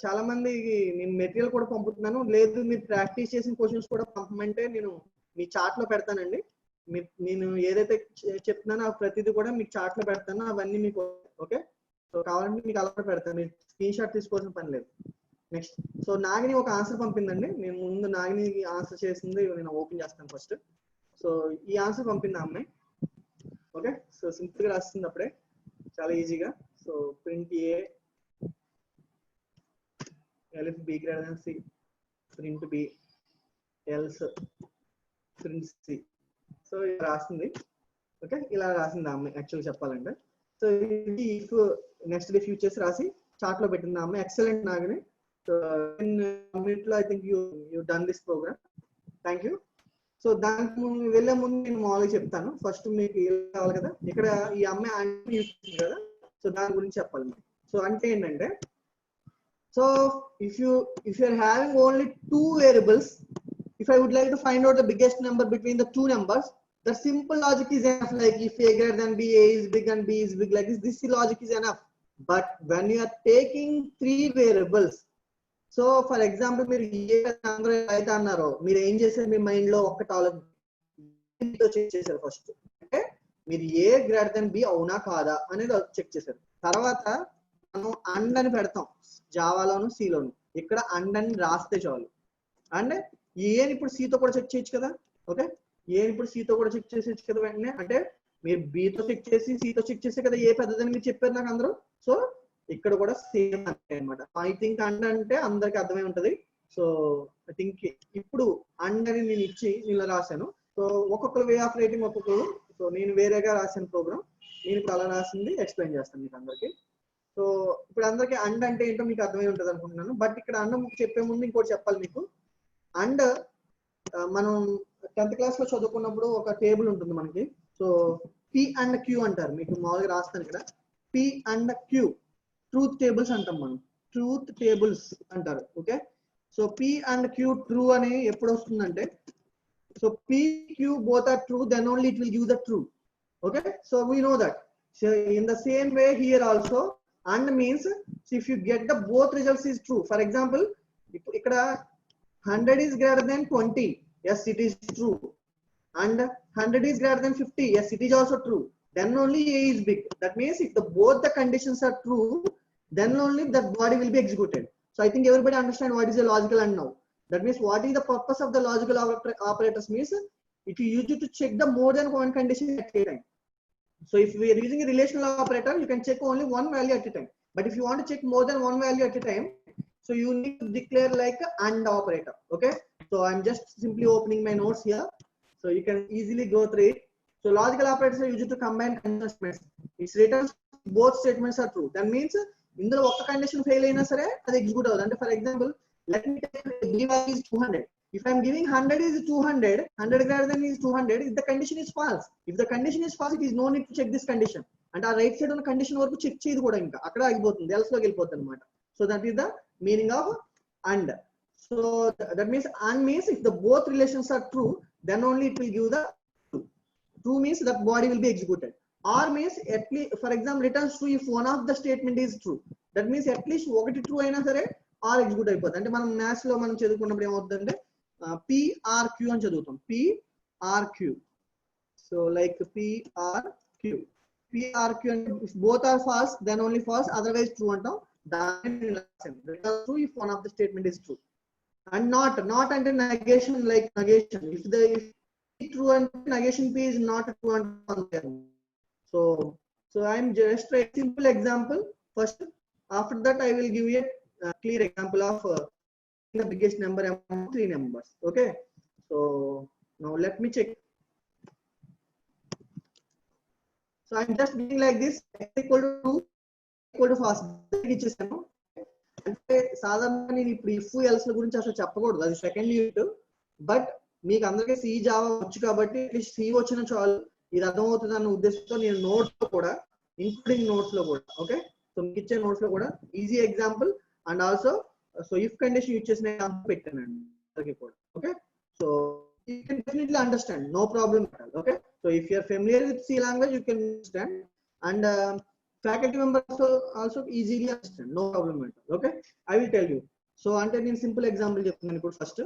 చాలా మంది నేను మెటీరియల్ కూడా పంపుతున్నాను, లేదు మీరు ప్రాక్టీస్ చేసిన క్వశ్చన్స్ కూడా పంపమంటే నేను మీ చాట్ లో పెడతానండి. నేను ఏదైతే చెప్తున్నానో ప్రతిదీ కూడా మీకు చాట్ లో పెడతాను, అవన్నీ మీకు ఓకే. సో కావాలంటే మీకు అలా పెడతాను, మీరు స్క్రీన్ షాట్ తీసుకోవాల్సిన పని లేదు. నెక్స్ట్, సో నాగిని ఒక ఆన్సర్ పంపిందండి. నేను ముందు నాగిని ఆన్సర్ చేసింది నేను ఓపెన్ చేస్తాను ఫస్ట్. సో ఈ ఆన్సర్ పంపింది ఆ అమ్మాయి. ఓకే, సో సింపుల్ గా రాస్తుంది అప్పుడే చాలా ఈజీగా. So print A elif B greater than C, print B else print C. So ఇలా రాస్తుంది. ఓకే, ఇలా రాసింది ఆ అమ్మాయి యాక్చువల్గా చెప్పాలంటే. సో ఇది ఇఫ్ నెక్స్ట్ డే ఫ్యూచర్స్ రాసి చార్ట్ లో పెట్టింది ఆ అమ్మాయి. ఎక్సలెంట్ నాగిని. సో లో I think you done this program. Thank you. So దానికి వెళ్ళే ముందు నేను మామూలుగా చెప్తాను. ఫస్ట్ మీకు కావాలి కదా, ఇక్కడ ఈ అమ్మాయి యూజ్ చేస్తుంది కదా, సో దాని గురించి చెప్పాలి. సో అంటే ఏంటంటే, so if you are having only two variables, if I would like to find out the biggest number between the two numbers, the simple logic is enough. Like if a greater than b, a is big and b is big, like this logic is enough. But when you are taking three variables, so for example మీరు ఏ number అయితే అన్నారో మీరు ఏం చేశారు, మీ mind లో ఒక్కటి check చేశారు. First అంటే మీరు ఏ గ్రేటర్ దెన్ బి అవునా కాదా అనేది చెక్ చేశారు. తర్వాత మనం అండ్ అని పెడతాం జావాలోను సిలోను. ఇక్కడ అండ్ అని రాస్తే చాలు. అండ్ ఏని ఇప్పుడు సీతో కూడా చెక్ చేయొచ్చు కదా. ఓకే, ఏని ఇప్పుడు సీతో కూడా చెక్ చేసేయచ్చు కదా వెంటనే. అంటే మీరు బితో చెక్ చేసి సీతో చెక్ చేసే కదా ఏ పెద్దదని మీరు చెప్పారు నాకు అందరూ. సో ఇక్కడ కూడా సేమ్ అంటే అనమాట. ఐ థింక్ అండ్ అంటే అందరికి అర్థమై ఉంటది. సో ఐ థింక్ ఇప్పుడు అండ్ అని నేను ఇచ్చి ఇలా రాశాను. సో ఒక్కొక్కరు వే ఆఫ్ రైటింగ్ ఒక్కొక్కరు. సో నేను వేరేగా రాసిన ప్రోగ్రామ్, నేను ఇప్పుడు అలా రాసింది ఎక్స్ప్లెయిన్ చేస్తాను మీకు అందరికి. సో ఇప్పుడు అందరికి అండ్ అంటే ఏంటో మీకు అర్థమై ఉంటుంది అనుకుంటున్నాను. బట్ ఇక్కడ అండ్ చెప్పే ముందు ఇంకోటి చెప్పాలి మీకు. అండ్ మనం 10th క్లాస్ లో చదువుకున్నప్పుడు ఒక టేబుల్ ఉంటుంది మనకి. సో పి అండ్ క్యూ అంటారు. మీకు మామూలుగా రాస్తాను ఇక్కడ P and Q, truth tables అంటాం మనం, ట్రూత్ టేబుల్స్ అంటారు. Okay, so P and Q true అని ఎప్పుడు వస్తుందంటే, so P Q both are true, then only it will give the true. Okay, so we know that. So in the same way here also and means if you get the both results is true. For example ఇక్కడ 100 is greater than 20, yes it is true. And 100 is greater than 50, yes it is also true. Then only a is big. That means if both the conditions are true, then only that body will be executed. So I think everybody understand what is a logical and now. That means what is the purpose of the logical operators means it is used to check the more than one condition at a time. So if we are using a relational operator, you can check only one value at a time. But if you want to check more than one value at a time, so you need to declare like a AND operator. Okay. So I'm just simply opening my notes here, so you can easily go through it. So logical operators are used to combine conditional statements. It returns both statements are true. That means in the condition fail in a execute. And for example, let me take b value is 200. If I'm giving 100 is 200, 100 greater than is 200, if the condition is false. If the condition is false, it is no need to check this condition. And our right side on the condition work check cheyadu kuda inka akkada agipotundi else loki velipothundi anamata. So that is the meaning of AND. So that means AND means if the both relations are true, then only it will give the true. True means that body will be executed. OR means at least, for example, returns true if one of the statement is true. That means at least ఒకటి true అయినా సరే OR execute అయిపోతుంది. అంటే మనం maths లో మనం చదువుకున్నప్పుడు ఏమవుతుందంటే PRQ అని చదువుతాం. PRQ. So like PRQ. PRQ and if both are false, then only false, otherwise true antam. Return true if one of the statement is true. And not and negation, like negation. If true and negation P is not true and so I'm just a simple example first. After that I will give you a clear example of the biggest number among 3 numbers. Okay, so now let me check. So I'm just doing like this, x equal to 2 equal to fast ఇచ్చేసాను. అంటే సాధారణంగా నేను ఇప్పుడు if else గురించి అసలు చెప్పకూడదు, అది second unit. But మీకు అందరికీ సి జావా వచ్చు కాబట్టి అట్లీస్ట్ సి వచ్చిన చాలు, ఇది అర్థమవుతుంది అన్న ఉద్దేశంతో నేను నోట్స్ లో కూడా, ఇంక్లూడింగ్ నోట్స్ లో కూడా, ఓకే, సో మీకు ఇచ్చే నోట్స్ లో కూడా easy example and also so if condition use చేసిన ఎగ్జాంపుల్ పెట్టానండి అందరికీ కూడా. Okay, so you can definitely understand, no problem at all. Okay, so if you are familiar with C language, you can understand, and faculty members also easily understand, no problem at all. Okay, I will tell you. So ante nenu simple example cheptunanu ippudu first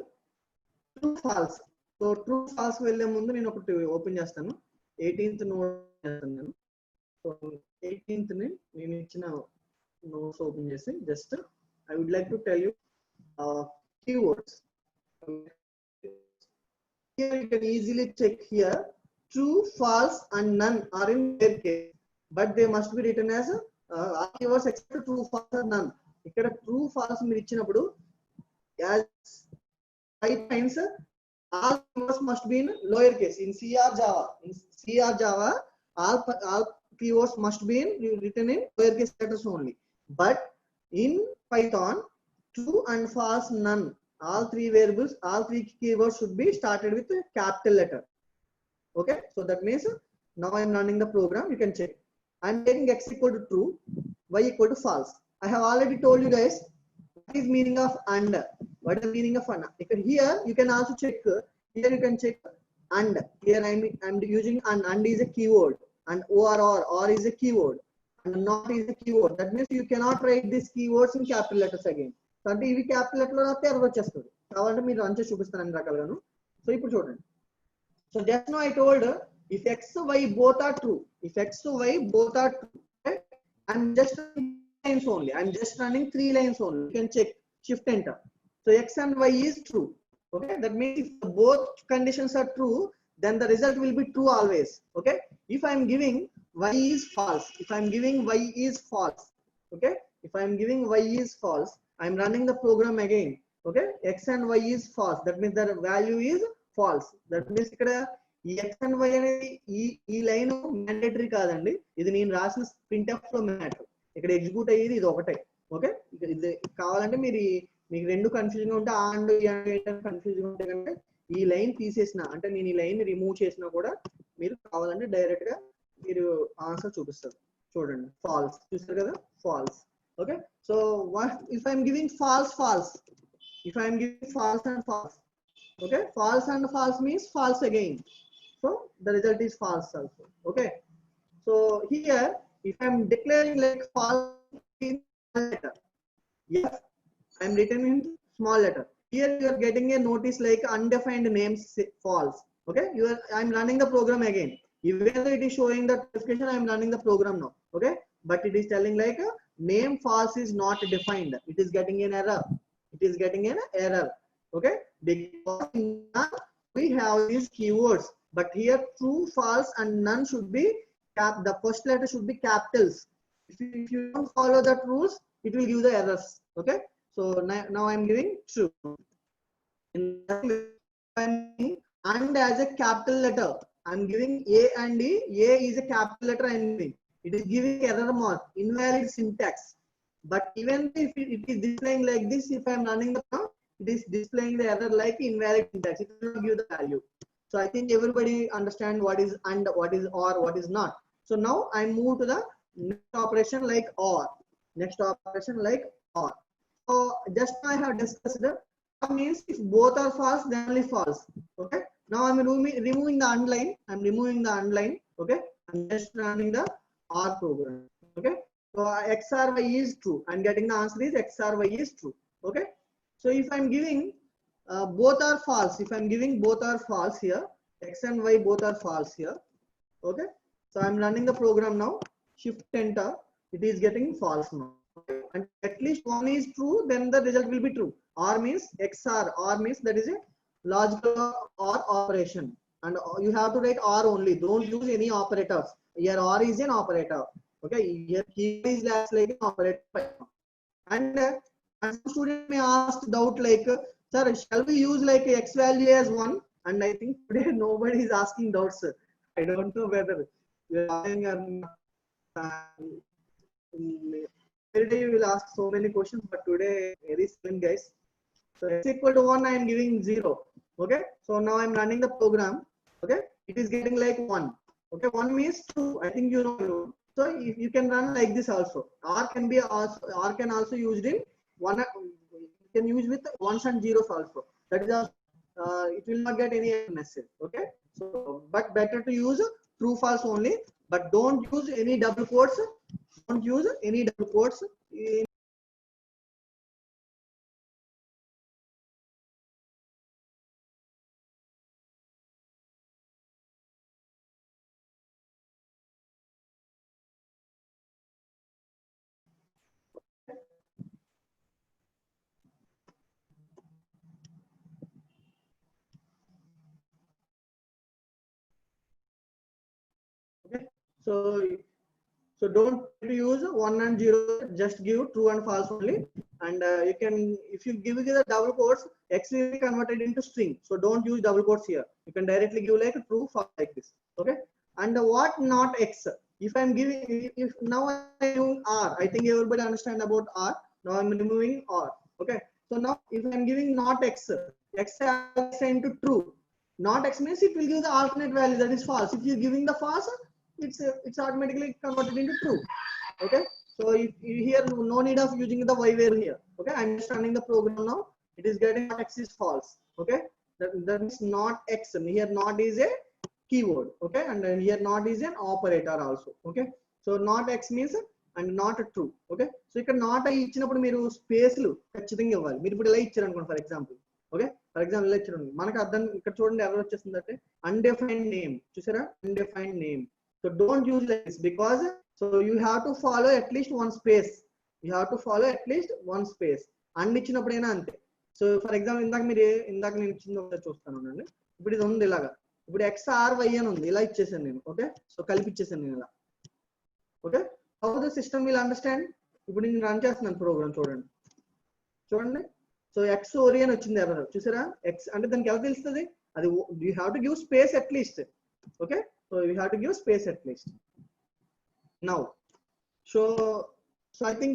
true false. So true false velle mundu nenu okati open chestanu, 18th note chestanu. So 18th ni nenu ichina notes open chesi just I would like to tell you keywords. Here you can easily check here true, false and none are in their case, but they must be written as keywords except true, false and none. Ikkada true false meer ichinappudu as 5 times all keywords must be in lower case. In C or Java all keywords must be written in lower case letters only, but in Python true and false, none, all 3 variables, all 3 keywords should be started with a capital letter. Okay, so that means now I am running the program. You can check. I am taking x equal to true, y equal to false. I have already told you guys what is meaning of and. What is the meaning of and? Here you can also check. Here you can check and. Here I am using and is a keyword, and or is a keyword, and not is a keyword. That means you cannot write these keywords in capital letters again. అంటే ఇవి capital letter లో రాస్తే error వచ్చేస్తుంది. కావాలంటే మీరు run చేసి చూపిస్తాను అన్ని రకాలుగాను. సో ఇప్పుడు చూడండి. So just now I told if x y both are true, if x y both are true, okay? I'm just running lines only. I'm just running 3 lines only. You can check, shift enter. So x and y is true. Okay, that means if both conditions are true, then the result will be true always. Okay, if I'm giving y is false, if I'm giving y is false, okay, if I'm giving y is false, I'm running the program again. Okay, x and y is false, that means the value is false. That means ikkada x and y అనేది ఈ line mandatory కాదండి, ఇది నేను రాసిన printf లో matter. ఇక్కడ execute అయ్యేది ఇది ఒకటే. ఓకే, ఇది కావాలంటే మీకు రెండు కన్ఫ్యూజన్ గా ఉంటే అండ్ కన్ఫ్యూజన్ గా ఉంటే కంటే ఈ లైన్ తీసేసిన అంటే నేను ఈ లైన్ రిమూవ్ చేసినా కూడా మీరు కావాలంటే డైరెక్ట్ గా మీరు ఆన్సర్ చూపిస్తారు. చూడండి, ఫాల్స్ చూస్తారు కదా, falls. Okay, so what if I'm giving false, if I'm giving false and false, okay, false and false means false again, so the result is false also. Okay, so here if I'm declaring like false in small letter, yes, I'm written in small letter. Here you are getting a notice like undefined names false. Okay, I'm running the program again. Even though it is showing the notification, I'm running the program now. Okay, but it is telling like name false is not defined. It is getting an error. It is getting an error. Okay, because we have these keywords, but here true, false and none should be the first letter should be capitals. If you don't follow that rules, it will give the errors. Okay. So now I'm giving true. In and as a capital letter, I'm giving A and E. A is a capital letter I'm giving. It is giving error mark, invalid syntax. But even if it is displaying like this, if I'm running the program, it is displaying the error like invalid syntax. It will not give the value. So I think everybody understand what is and, what is or, what is not. So now I move to the next operation like or. Next operation like or. So just now I have discussed that means if both are false, then only false. Okay. Now I'm removing the underline. I'm removing the underline. Okay. I'm just running the or program. Okay. So X or Y is true. I'm getting the answer is X or Y is true. Okay. So if I'm giving both are false, if I'm giving both are false here, X and Y both are false here. Okay. So I'm running the program now. Shift enter. It is getting false now. Okay. And at least one is true, then the result will be true. Or means XOR. Or means that is a logical or operation. And you have to write or only. Don't use any operators. Here or is an operator. Okay. Here key is like an operator. And some student may ask doubt like, sir, shall we use like X value as 1? And I think today nobody is asking doubts. Sir. I don't know whether you are asking every day you will ask so many questions, but today very silent guys. So X equal to 1, I am giving 0. Okay. So now I'm running the program. Okay. It is getting like 1. Okay. 1 means 2. I think you know. So you can run like this also. R can be also, R can also used in one. You can use with ones and zeros also. That is it will not get any message. Okay. So but better to use true false only. But don't use any double quotes. Don't use any double quotes. Okay. So don't use 1 and 0, just give true and false only. And you can, if you give the double quotes, X will be converted into string. So don't use double quotes here. You can directly give like true, false like this. Okay. And what not X? If I'm giving, if now I'm doing R, I think everybody understand about R. Now I'm removing R. Okay. So now if I'm giving not X, X assigned to true. Not X means it will give the alternate value that is false. If you're giving the false, it's automatically converted into true. Okay. So if here no need of using the y where here. Okay. I'm just running the program now. It is getting X is false. Okay. That is not X. Here not is a keyword. Okay. And then here not is an operator also. Okay. So not X means and not true. Okay. So you can not ఇచ్చినప్పుడు మీరు స్పేస్లు ఖచ్చితంగా ఇవ్వాలి. మీరు ఇప్పుడు ఇలా ఇచ్చారు అనుకోండి for example. Okay. For example ఇలా ఇచ్చారు మనకు అర్థం ఇక్కడ చూడండి ఎవరు వచ్చేస్తుందంటే అన్డిఫైన్డ్ నేమ్ చూసారా undefined name. So don't use like this because so you have to follow at least one space. You have to follow at least one space. And ఇచ్చినప్పుడైనా అంతే. So for example ఇందాక నేను ఇచ్చింది ఒకసారి చూస్తాను అండి. ఇప్పుడు ఇది ఉంది ఇలాగా. ఇప్పుడు XRY అని ఉంది ఇలా ఇచ్చేసాను నేను. ఓకే. సో కలిపి ఇచ్చేసాను నేను ఇలా. Okay. How the system will understand. ఇప్పుడు నేను రన్ చేస్తున్నాను ప్రోగ్రామ్ చూడండి. సో XORI అని వచ్చింది ఎర్రర్ చూసారా. X అంటే దానికి ఎలా తెలుస్తుంది అది you have to give space at least. Okay. So you have to give space at least. Now, so I think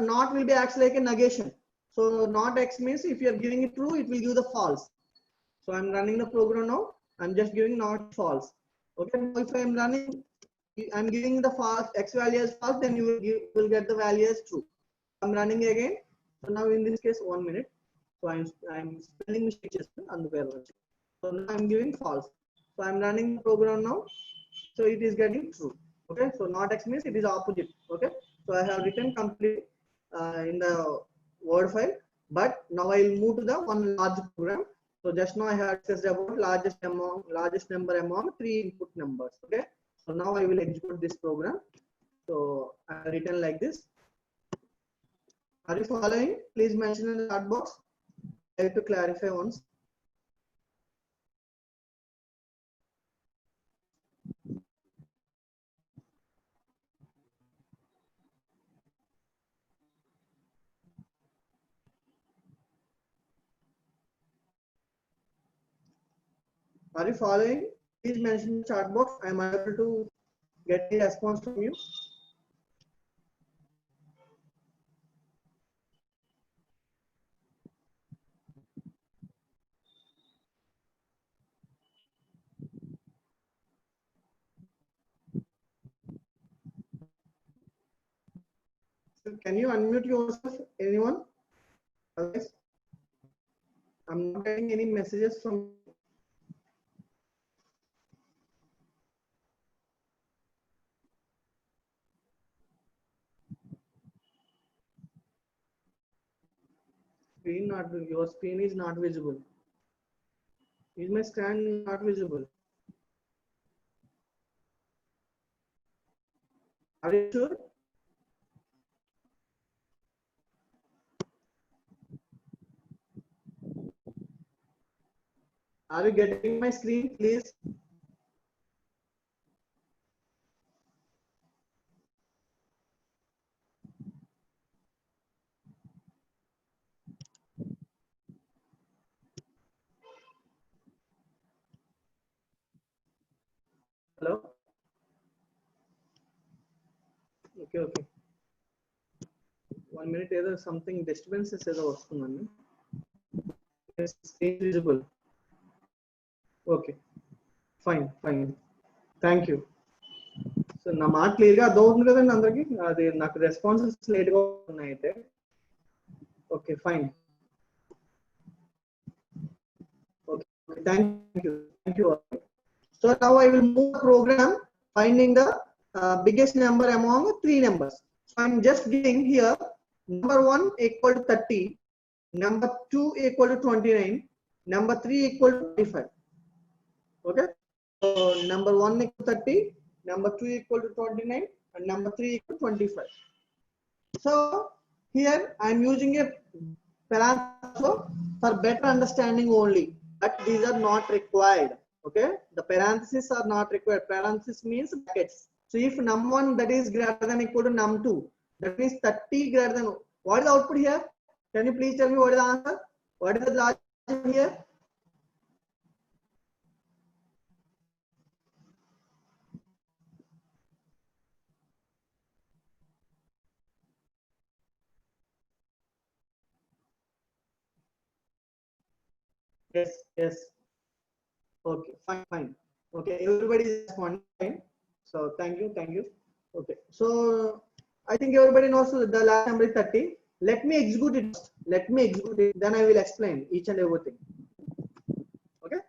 not will be acts like a negation. So not X means if you are giving it true, it will give the false. So I'm running the program now. I'm just giving not false. Okay. Now if I'm running, I'm giving the false X value as false, then you will get the value as true. I'm running again. So now in this case, 1 minute. So I'm spelling mistakes on the pair. So now I'm giving false. So I'm running the program now. So it is getting true. Okay. So not X means it is opposite. Okay. So I have written complete in the Word file. But now I will move to the one large program. So just now I have discussed about largest number among 3 input numbers. Okay. So now I will execute this program. So I have written like this. Are you following? Please mention in the chat box. I have to clarify once. Are you following? Please mention in the chat box. I am unable to get a response from you. So can you unmute yourself, anyone? Otherwise, I'm not getting any messages from. Screen not, your screen is not visible. Is my screen not visible? Are you sure? Are you getting my screen, please? Hello? Okay, okay. 1 minute, either something disturbances either vastundandi. Yes, screen visible. Okay, fine, fine. Thank you. So నా మాట clear గా అర్థమవుతుంది కదండి అందరికి? అది నాకు responses late గా ఉన్నాయి అయితే. Okay, fine. Okay, thank you. So now I will move program finding the biggest number among 3 numbers. So I'm just giving here number 1 equal to 30, number 2 equal to 29, number 3 equal to 25. Okay, so number 1 equal to 30, number 2 equal to 29, and number 3 equal to 25. So here I am using a parenthesis for better understanding only, but these are not required. Okay, the parentheses are not required. Parenthesis means brackets. So if num1 that is greater than equal to num2, that means 30 greater than. What is the output here? Can you please tell me what is the answer? What is the logic here? Yes. Okay, fine. Okay, everybody is responding. So thank you. Okay, so I think everybody knows the last number is 30. Let me execute it. Then I will explain each and everything. Okay.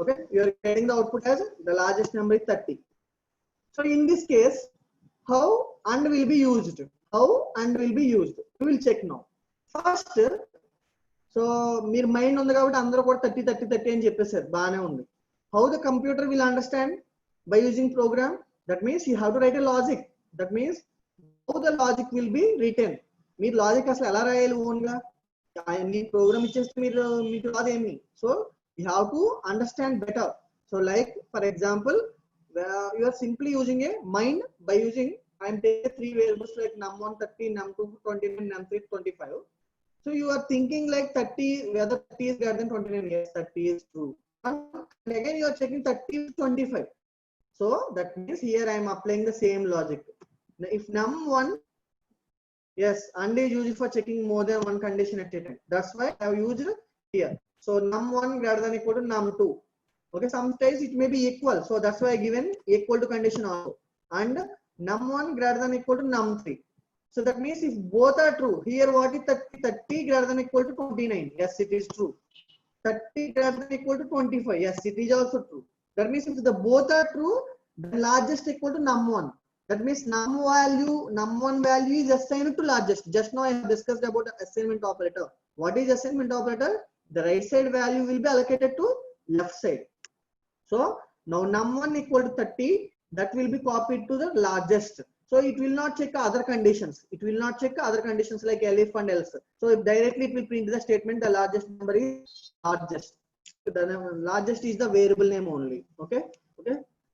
Okay, you are getting the output as the largest number is 30. So in this case, how and will be used? We will check now. First, so meer mind undi kabatti andaru kuda 30 ani cheppesar baane undi. How the computer will understand? By using program. That means you have to write a logic. That means how the logic will be written. Meer logic asalu ela rayali own ga nee program icheste meeku raadu emi. So you have to understand better. So like for example, you are simply using a mind by using I am taking 3 variables like num1 30, num2 29, num3 25. So you are thinking like 30, whether 30 is greater than 29. Yes, 30 is true. And again you are checking 30 is 25. So that means here I am applying the same logic. Now if num1, yes, and is used for checking more than one condition at a time. That's why I have used here. So num1 greater than equal to num2. Okay, sometimes it may be equal. So that's why I given equal to condition also. And num1 greater than equal to num3. So that means if both are true, here what is 30 greater than equal to 29. Yes, it is true. 30 greater than equal to 25. Yes, it is also true. That means if the both are true, the largest equal to num1. That means num1 value is assigned to largest. Just now I have discussed about assignment operator. What is assignment operator? The right side value will be allocated to left side. So now num1 equal to 30, that will be copied to the largest. So it will not check other conditions. Like elif and else. So if directly it will print the statement the largest number is largest. The largest is the variable name only. Okay.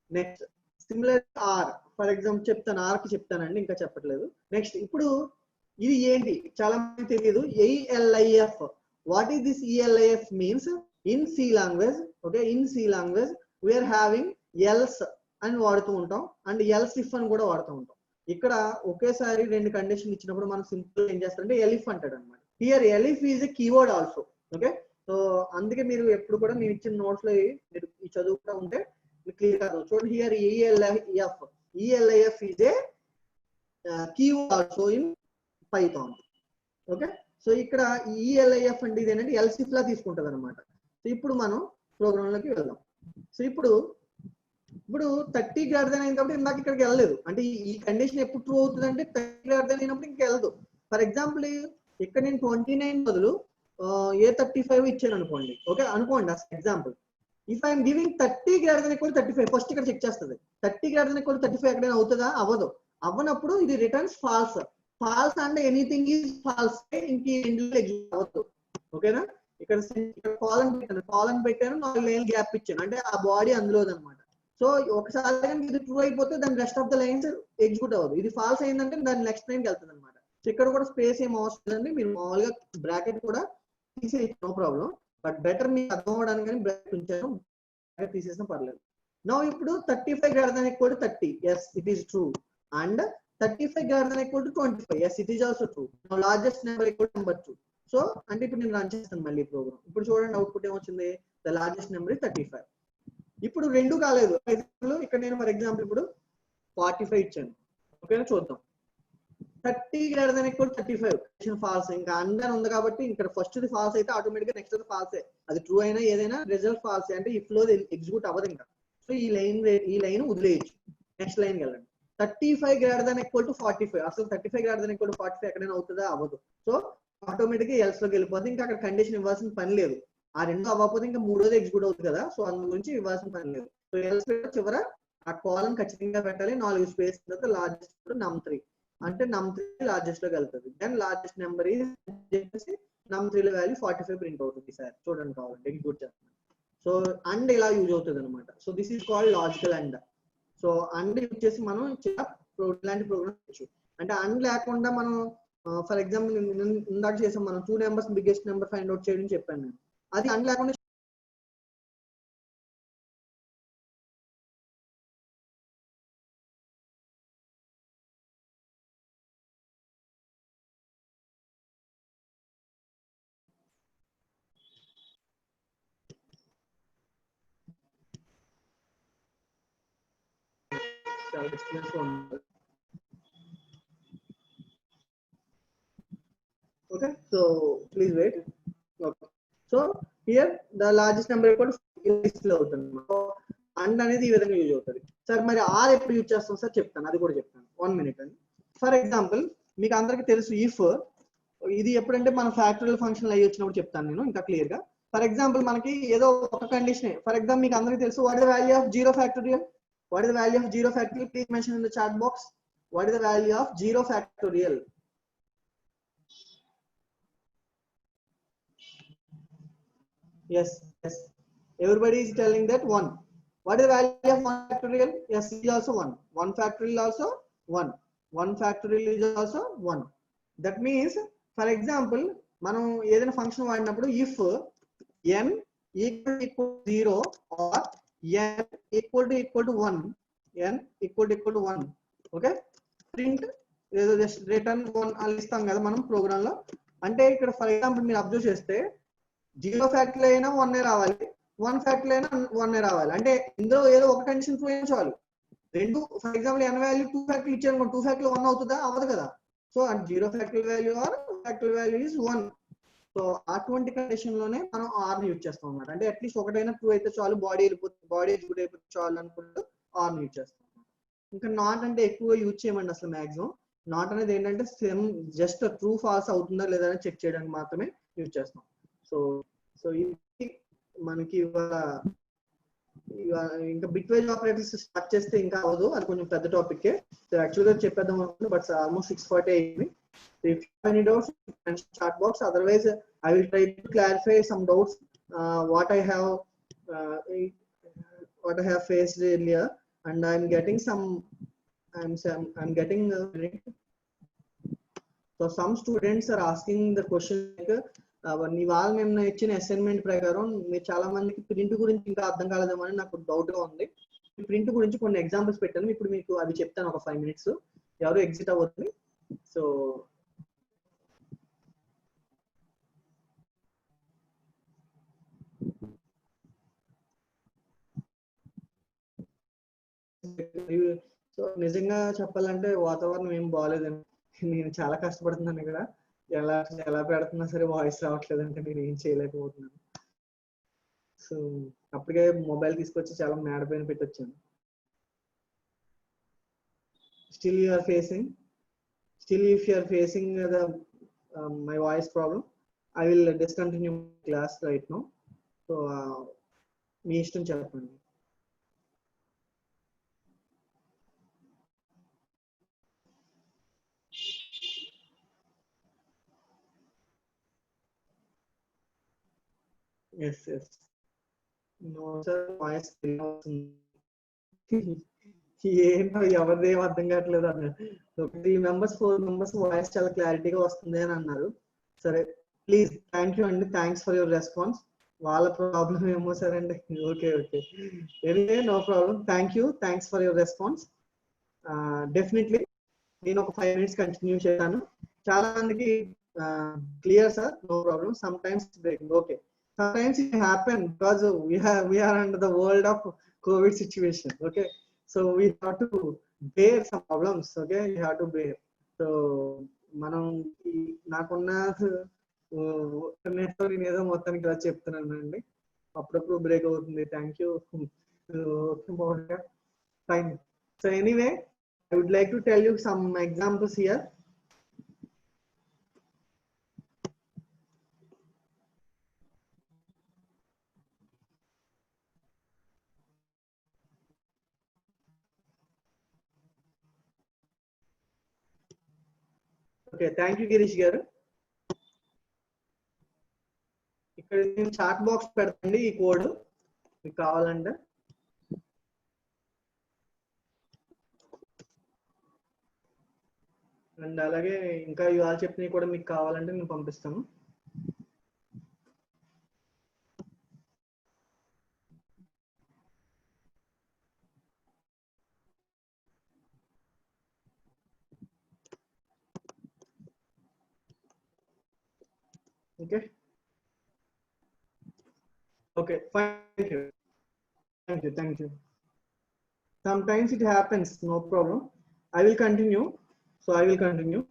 Next, similar R. For example, చెప్తాను R కి చెప్తానండి, ఇంకా చెప్పట్లేదు. Next, ఇప్పుడు ఇది ఏంటి చాలా మంది తెలియదు. ELIF. What is this ELIF means? In C language, okay, in C language we are having else అని వాడుతూ ఉంటాం అండ్ ఎల్స్ ఇఫ్ అని కూడా వాడుతూ ఉంటాం. ఇక్కడ ఒకేసారి రెండు కండిషన్ ఇచ్చినప్పుడు మనం సింపుల్ ఏం చేస్తారంటే ఎలిఫ్ అంటాడు అనమాట. Here elif is a keyword also. Okay, so అందుకే మీరు ఎప్పుడు కూడా నేను ఇచ్చిన నోట్స్ లో మీరు చదువుతూ ఉంటే మీకు క్లియర్ కాదు. చూడండి, here ELIF is a keyword also in Python. Okay, so ఇక్కడ ELIF అంటే ఇదేంటంటే ఎల్సిఫ్ లా తీసుకుంటది అనమాట. సో ఇప్పుడు మనం ప్రోగ్రామ్ లోకి వెళ్దాం. సో ఇప్పుడు 30 గ్రేటర్ దాన్ అయింది కాబట్టి ఇందాక ఇక్కడికి వెళ్ళలేదు. అంటే ఈ కండిషన్ ఎప్పుడు ట్రూ అవుతుంది అంటే 30 గ్రేటర్ దాన్ అయినప్పుడు ఇంకా వెళ్ళదు. ఫర్ ఎగ్జాంపుల్ ఇక్కడ నేను 29 బదులు A35 ఇచ్చాను అనుకోండి. ఓకే అనుకోండి అసలు example. If I'm giving 30 greater than equal 35, first ఇక్కడ చెక్ చేస్తుంది 30 గ్రేటర్ దాన్ ఈక్వల్ 35 ఎక్కడైనా అవుతుందా? అవ్వదు. అవ్వనప్పుడు ఇది రిటర్న్స్ ఫాల్స్. ఫాల్స్ అంటే ఎనీథింగ్ ఈజ్ ఫాల్స్, ఇంక ఎగ్జిక్యూట్ అవ్వదు. ఓకేనా? ఇక్కడ కాలన్ పెట్టాను 4 లైన్లు గ్యాప్ ఇచ్చాను అంటే ఆ బాడీ అందులోది అనమాట. సో ఒకసారి ఇది ట్రూ అయిపోతే దాని rest of the lines execute అవ్వదు. ఇది ఫాల్స్ అయిందంటే దాని నెక్స్ట్ లైన్కి వెళ్తుంది అనమాట. సో ఇక్కడ కూడా స్పేస్ ఏం అవసరం లేదండి, మీరు మామూలుగా బ్రాకెట్ కూడా తీసేయచ్చు, నో ప్రాబ్లం. బట్ బెటర్ మీకు అర్థం అవ్వడానికి కానీ బ్రాకెట్ ఉంచాను, బ్రాకెట్ తీసేసినా పర్లేదు. నా ఇప్పుడు 35 greater than equal to 30, yes it is true. And 35 greater than equal to 25, yes it is also true. నా largest number equal to number 2. So అంటే ఇప్పుడు నేను రన్ చేస్తాను మళ్ళీ ప్రోగ్రామ్. ఇప్పుడు చూడండి అవుట్పుట్ ఏమొచ్చింది, ద లార్జెస్ట్ నెంబర్ ఇస్ 35. ఇప్పుడు రెండు కాలేదు. ఇక్కడ నేను ఫర్ ఎగ్జాంపుల్ ఇప్పుడు 45 ఇచ్చాను. ఓకేనా, చూద్దాం. 30 గ్రేటర్ దాన్ ఈక్వల్ 35 ఫాల్స్. ఇంకా అండర్ ఉంది కాబట్టి ఇక్కడ ఫస్ట్ ది ఫాల్స్ అయితే ఆటోమేటిక్ గా నెక్స్ట్ ఫాల్సే. అది ట్రూ అయినా ఏదైనా రిజల్ట్ ఫాల్స్ అంటే ఇఫ్ లో ఎగ్జిక్యూట్ అవ్వదు ఇంకా. సో ఈ లైన్ వదిలేయచ్చు, నెక్స్ట్ లైన్ వెళ్ళండి. 35 గ్రేటర్ దాన్ ఈక్వల్ టు 45, అసలు 35 గ్రేటర్ దాన్ ఈక్వల్ టు 45 ఎక్కడైనా అవుతుందా? అవ్వదు. సో ఆటోమేటిక్ గా ఎల్స్ లోకి వెళ్ళిపోతుంది. ఇంకా అక్కడ కండిషన్ ఇవ్వాల్సిన పని లేదు. ఆ రెండు అవ్వకపోతే ఇంకా మూడోది ఎగ్జిక్యూట్ అవుతుంది కదా, సో అందు గురించి ఇవ్వాల్సిన పని లేదు. సో ఎల్స్ చివర ఆ కాలమ్ ఖచ్చితంగా పెట్టాలి. 4 స్పేస్ తర్వాత లార్జెస్ట్ num3 అంటే num3 లార్జెస్ట్ లోకి వెళ్తుంది. దెన్ లార్జెస్ట్ నెంబర్ చెప్పేసి num3 లో వాల్యూ 45 ప్రింట్ అవుతుంది. సార్ చూడండి కావాలంటే ఎగ్జిక్యూట్ చేస్తాను. సో అండ్ ఇలా యూజ్ అవుతుంది అనమాట. So this is called logical and. So and use చేసి మనం ఇలాంటి ప్రోగ్రామ్ చేయొచ్చు. అంటే అండ్ లేకుండా మనం ఫర్ ఎగ్జాంపుల్ ఇందాక చేసాం మనం 2 numbers biggest number find out చేయడం చెప్పాను నేను. అది అండ్ లేకుండా చాలా డిస్టెన్స్ లో ఉంది. Okay, so please wait. Okay, so here the largest number equal list లో అవుతుంది. అండ్ అనేది ఈ విధంగా యూజ్ అవుతుంది. సార్ మరి ఆర్ ఎప్పుడు యూజ్ చేస్తాం సార్ చెప్తాను, అది కూడా చెప్తాను. 1 మినిట్ అండి. ఫర్ ఎగ్జాంపుల్ మీకు అందరికి తెలుసు ఇఫ్, ఇది ఎప్పుడంటే మన ఫ్యాక్టరియల్ ఫంక్షన్ అయ్యి వచ్చినప్పుడు చెప్తాను నేను ఇంకా క్లియర్ గా. ఫర్ ఎగ్జాంపుల్ మనకి ఏదో ఒక కండిషన్, ఫర్ ఎగ్జాంపుల్ మీకు అందరికి తెలుసు what is the value of 0 factorial. What is the value of 0 factorial? Please mention in the chat box. What is the value of 0 factorial? Yes. Everybody is telling that 1. What is the value of 1 factorial? Yes, it is also 1. 1 factorial also 1. 1 factorial is also 1. That means, for example, మనం ఏదైనా function వాడినప్పుడు if n equal to 0 or n equal to 1, n equal to 1, okay, print ఏదో just return 1 అలా ఇస్తాం కదా మనం programme లో. అంటే ఇక్కడ ఫర్ ఎగ్జాంపుల్ మీరు అబ్జర్వ్ చేస్తే 0 ఫ్యాక్టరీ అయినా 1 రావాలి, 1 ఫ్యాక్టరీ అయినా 1 రావాలి. అంటే ఇందులో ఏదో ఒక కండిషన్ ట్రూ అయినా చాలు. రెండు for example n value 2 factorial ఇచ్చాను, 2 ఫ్యాక్టరీ 1 అవుతుందా? అవ్వదు కదా. So 0 factorial value or factorial value is 1. సో అటువంటి కండిషన్ లోనే మనం ఆర్ ని యూజ్ చేస్తాం అన్నమాట. అంటే అట్లీస్ట్ ఒకటైనా ట్రూ అయితే చాలు, బాడీ ఎగ్జిక్యూట్ అయిపోతే చాలు అనుకుంటూ ఆర్ ని యూజ్ చేస్తాం. ఇంకా నాట్ అంటే ఎక్కువ యూజ్ చేయమండి అసలు మాక్సిమం. నాట్ అనేది ఏంటంటే సేమ్ జస్ట్ ట్రూ ఫాల్స్ అవుతుందా లేదా అని చెక్ చేయడానికి మాత్రమే యూజ్ చేస్తాం. సో ఇది మనకి ఇంకా బిట్ వైజ్ ఆపరేటర్స్ స్టార్ట్ చేస్తే ఇంకా అవ్వదు, అది కొంచెం పెద్ద టాపిక్. సో యాక్చువల్గా చెప్పేద్దాం అనుకుంటున్నాను, బట్ ఆల్మోస్ట్ 6:40 అయింది. So if you have any doubts, you can chat box. Otherwise, I will try to clarify some doubts what I have faced earlier, and I'm getting So some students are asking the question like ఇవాళ మేము ఇచ్చిన assignment ప్రకారం మీరు చాలా మందికి print గురించి ఇంకా అర్థం కాలేదేమో అని నాకు డౌట్ గా ఉంది. ప్రింట్ గురించి కొన్ని ఎగ్జాంపుల్స్ పెట్టాను, ఇప్పుడు మీకు అవి చెప్తాను ఒక 5 minutes. ఎవరు ఎగ్జిట్ అవ్వద్దు. సో సో నిజంగా చెప్పాలంటే వాతావరణం ఏం బాగాలేదండి. నేను చాలా కష్టపడుతున్నాను ఇక్కడ. ఎలా ఎలా పెడుతున్నా సరే వాయిస్ రావట్లేదంటే నేను ఏం చేయలేకపోతున్నాను. సో అప్పటికే మొబైల్ తీసుకొచ్చి చాలా మేడ పైన పెట్టొచ్చాను. Still you are facing, still if you are facing the my voice problem, I will discontinue class right now. So మీ ఇష్టం చెప్పండి. Yes, yes. No sir, voice ఏంటో ఎవరిదేం అర్థం కావట్లేదు అన్నారు. 3 members 4 members వాయిస్ చాలా క్లారిటీగా వస్తుంది అని అన్నారు. సరే ప్లీజ్ థ్యాంక్ యూ అండి, థ్యాంక్స్ ఫర్ యువర్ రెస్పాన్స్. వాళ్ళ ప్రాబ్లం ఏమో సరే అండి. Okay okay, anyway no problem. Thank you, thanks for your response. Definitely నేను ఒక 5 minutes కంటిన్యూ చేశాను. చాలా మందికి clear sir, no problem. Sometimes breaking, okay. Sometimes it happen because we are under the world of COVID situation. Okay, so we have to bear some problems. Okay, we have to bear. So మనం నాకున్న నేను ఏదో మొత్తానికి ఇలా చెప్తున్నాను అండి. అప్పుడప్పుడు break అవుతుంది. Thank you. Fine. So anyway I would like to tell you some examples here. Okay, thank you Girish గారు. ఇక్కడ నేను చాట్ బాక్స్ పెడతాండి ఈ కోడ్ మీకు కావాలంటే. అండ్ అలాగే ఇంకా ఇవాళ చెప్పినవి కూడా మీకు కావాలంటే నేను పంపిస్తాను. Okay. Okay, thank you. Thank you. Thank you. Sometimes it happens, no problem. I will continue. So I will continue.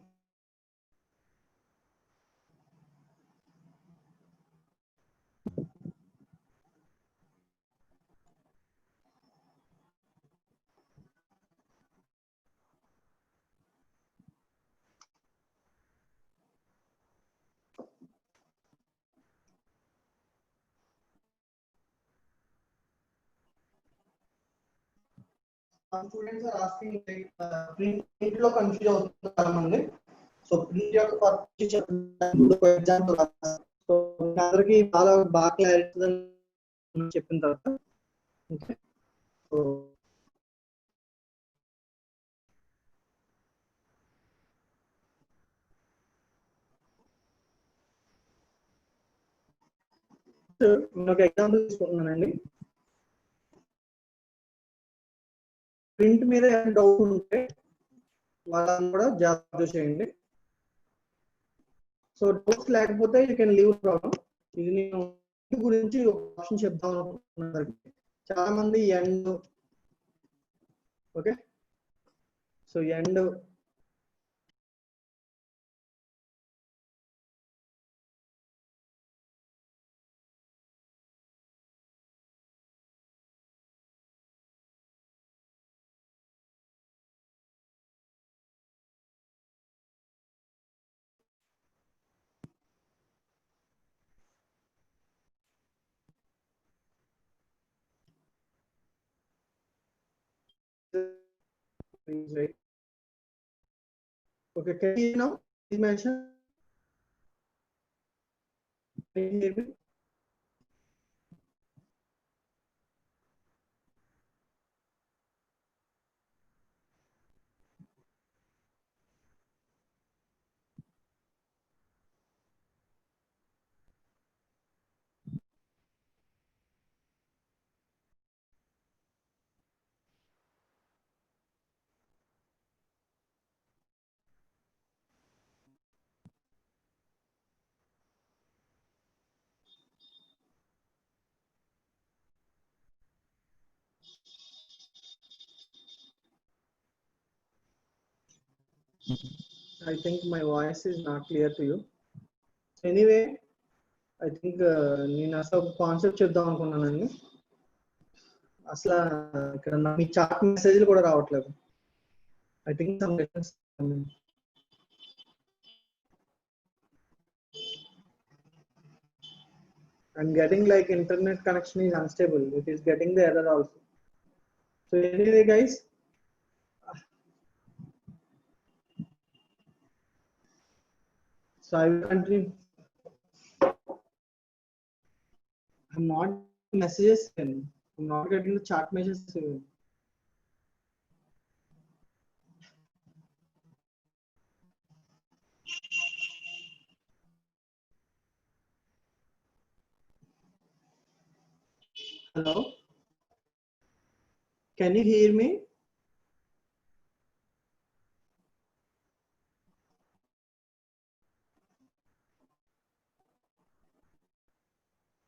Students are asking like print లో కన్ఫ్యూజ్ అవుతుంది చాలా మంది. సో ప్రింట్ యొక్క పర్పస్ చెప్పండి. ఫర్ ఎగ్జాంపుల్ సో అందరికి బాగా clarity చెప్పిన తర్వాత ఓకే. సో నేను ఒక ఎగ్జాంపుల్ తీసుకుంటున్నానండి. ప్రింట్ మీద ఏమైనా డౌట్ ఉంటే వాళ్ళని కూడా జాగ్రత్త చేయండి. సో డౌట్స్ లేకపోతే యూ కెన్ లీవ్ ప్రాబ్లం. ఇది నేను గురించి ఒక ఆప్షన్ చెప్దాం అనుకుంటున్నాను. చాలా మంది end okay. So end right. Okay, can you now please mention? Can you hear me? I think my voice is not clear to you. Anyway, I think నేను అసలు ఒక కాన్సెప్ట్ చెప్దాం అనుకున్నానండి. అసలు ఇక్కడ మీ చాట్ మెసేజ్లు కూడా రావట్లేదు. I think some difference. I'm getting like internet connection is unstable. It is getting the error also. So anyway, guys, so I will continue. I'm not messages in. I'm not getting the chat messages in. Hello? Can you hear me?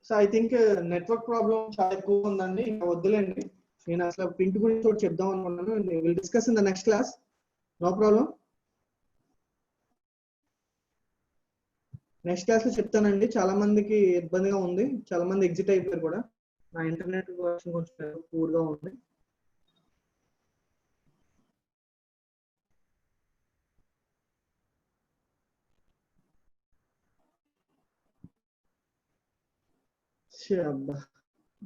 So I think network problem చాలా ఎక్కువ ఉందండి. ఇంకా వద్దులేండి, నేను అసలు print గురించి ఒకటి చెప్దాం అనుకున్నాను. Will discuss in the next class. No problem. Next class లో చెప్తానండి. చాలా మందికి ఇబ్బందిగా ఉంది, చాలా మంది ఎగ్జిట్ అయిపోయారు కూడా. నా ఇంటర్నెట్ వర్షన్ కొంచెం పూర్ గా ఉంది. అబ్బా,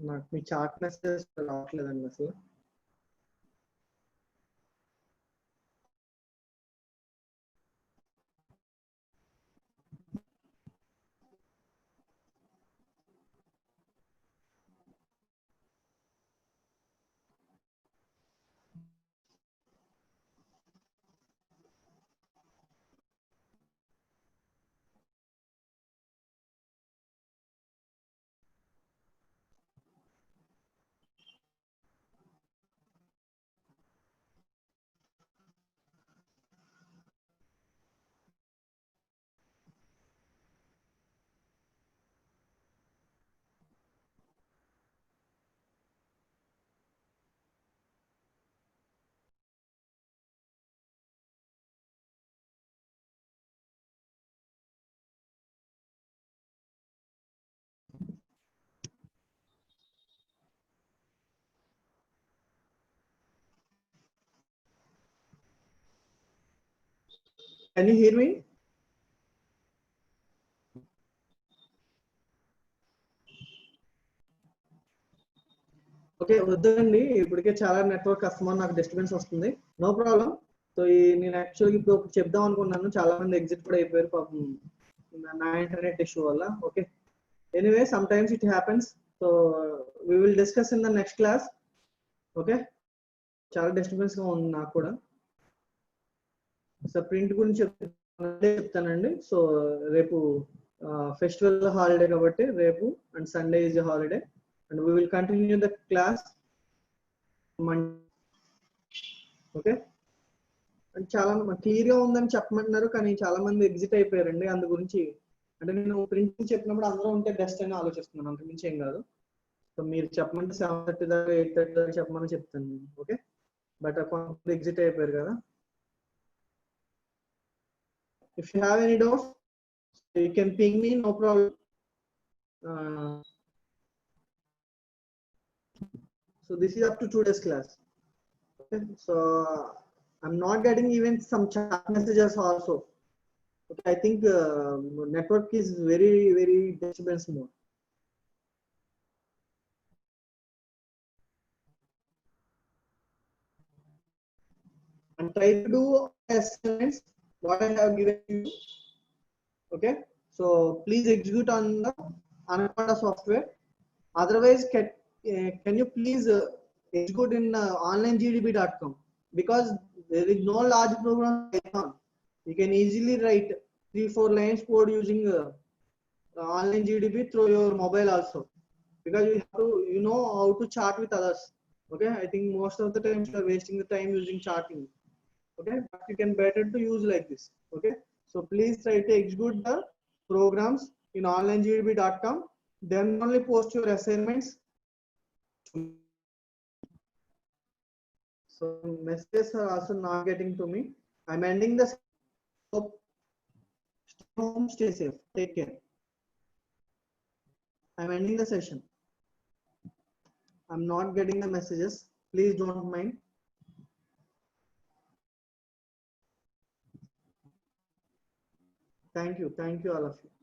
నాకు మీ చాట్ మెసేజ్ రావట్లేదండి అసలు. Can you hear me? Okay, వద్దండి, ఇప్పటికే చాలా నెట్వర్క్ కస్టమర్ నాకు డిస్టర్బెన్స్ వస్తుంది. No problem. సో నేను యాక్చువల్గా ఇప్పుడు ఒకటి చెప్దాం అనుకున్నాను. చాలా మంది ఎగ్జిట్ కూడా అయిపోయారు పాపం నా ఇంటర్నెట్ ఇష్యూ వల్ల. Okay, anyway some times it happens. So we will discuss in the next class. Okay, చాలా డిస్టర్బెన్స్ గా ఉంది నాకు కూడా. సో ప్రింట్ గురించి చెప్తానండి. సో రేపు ఫెస్టివల్ హాలిడే కాబట్టి రేపు and Sunday is holiday and we will continue the class Monday. Okay, and చాలా క్లియర్ గా ఉందని చెప్పమంటున్నారు, కానీ చాలా మంది ఎగ్జిట్ అయిపోయారండి. అందు గురించి అంటే నేను ప్రింట్ చెప్పినప్పుడు అందరూ ఉంటే బెస్ట్ అని ఆలోచిస్తున్నాను, అంతకుమించి ఏం కాదు. సో మీరు చెప్పమంటే 7:30 దాకా 8:30 దాకా చెప్పమని చెప్తాను. ఓకే, బట్ కొంతమంది ఎగ్జిట్ అయిపోయారు కదా. If you have any doubts, you can ping me, no problem. So this is up to today's class. Okay, so I'm not getting even some chat messages also. Okay, I think network is very disturbance mode. And try to do assignments what I have given you. Okay, so please execute on the Anaconda software. Otherwise, can you please execute in onlinegdb.com, because there is no large program Python. You can easily write 3-4 lines code using online GDB through your mobile also, because you have to know how to chat with others. Okay, I think most of the times you are wasting the time using chatting. Okay, but you can better to use like this. Okay, so please try to execute the programs in onlinegdb.com, then only post your assignments. So messages are also not getting to me. I'm ending the. Stay home, stay safe. Take care. I'm ending the session. I'm not getting the messages. Please don't mind. Thank you all of you.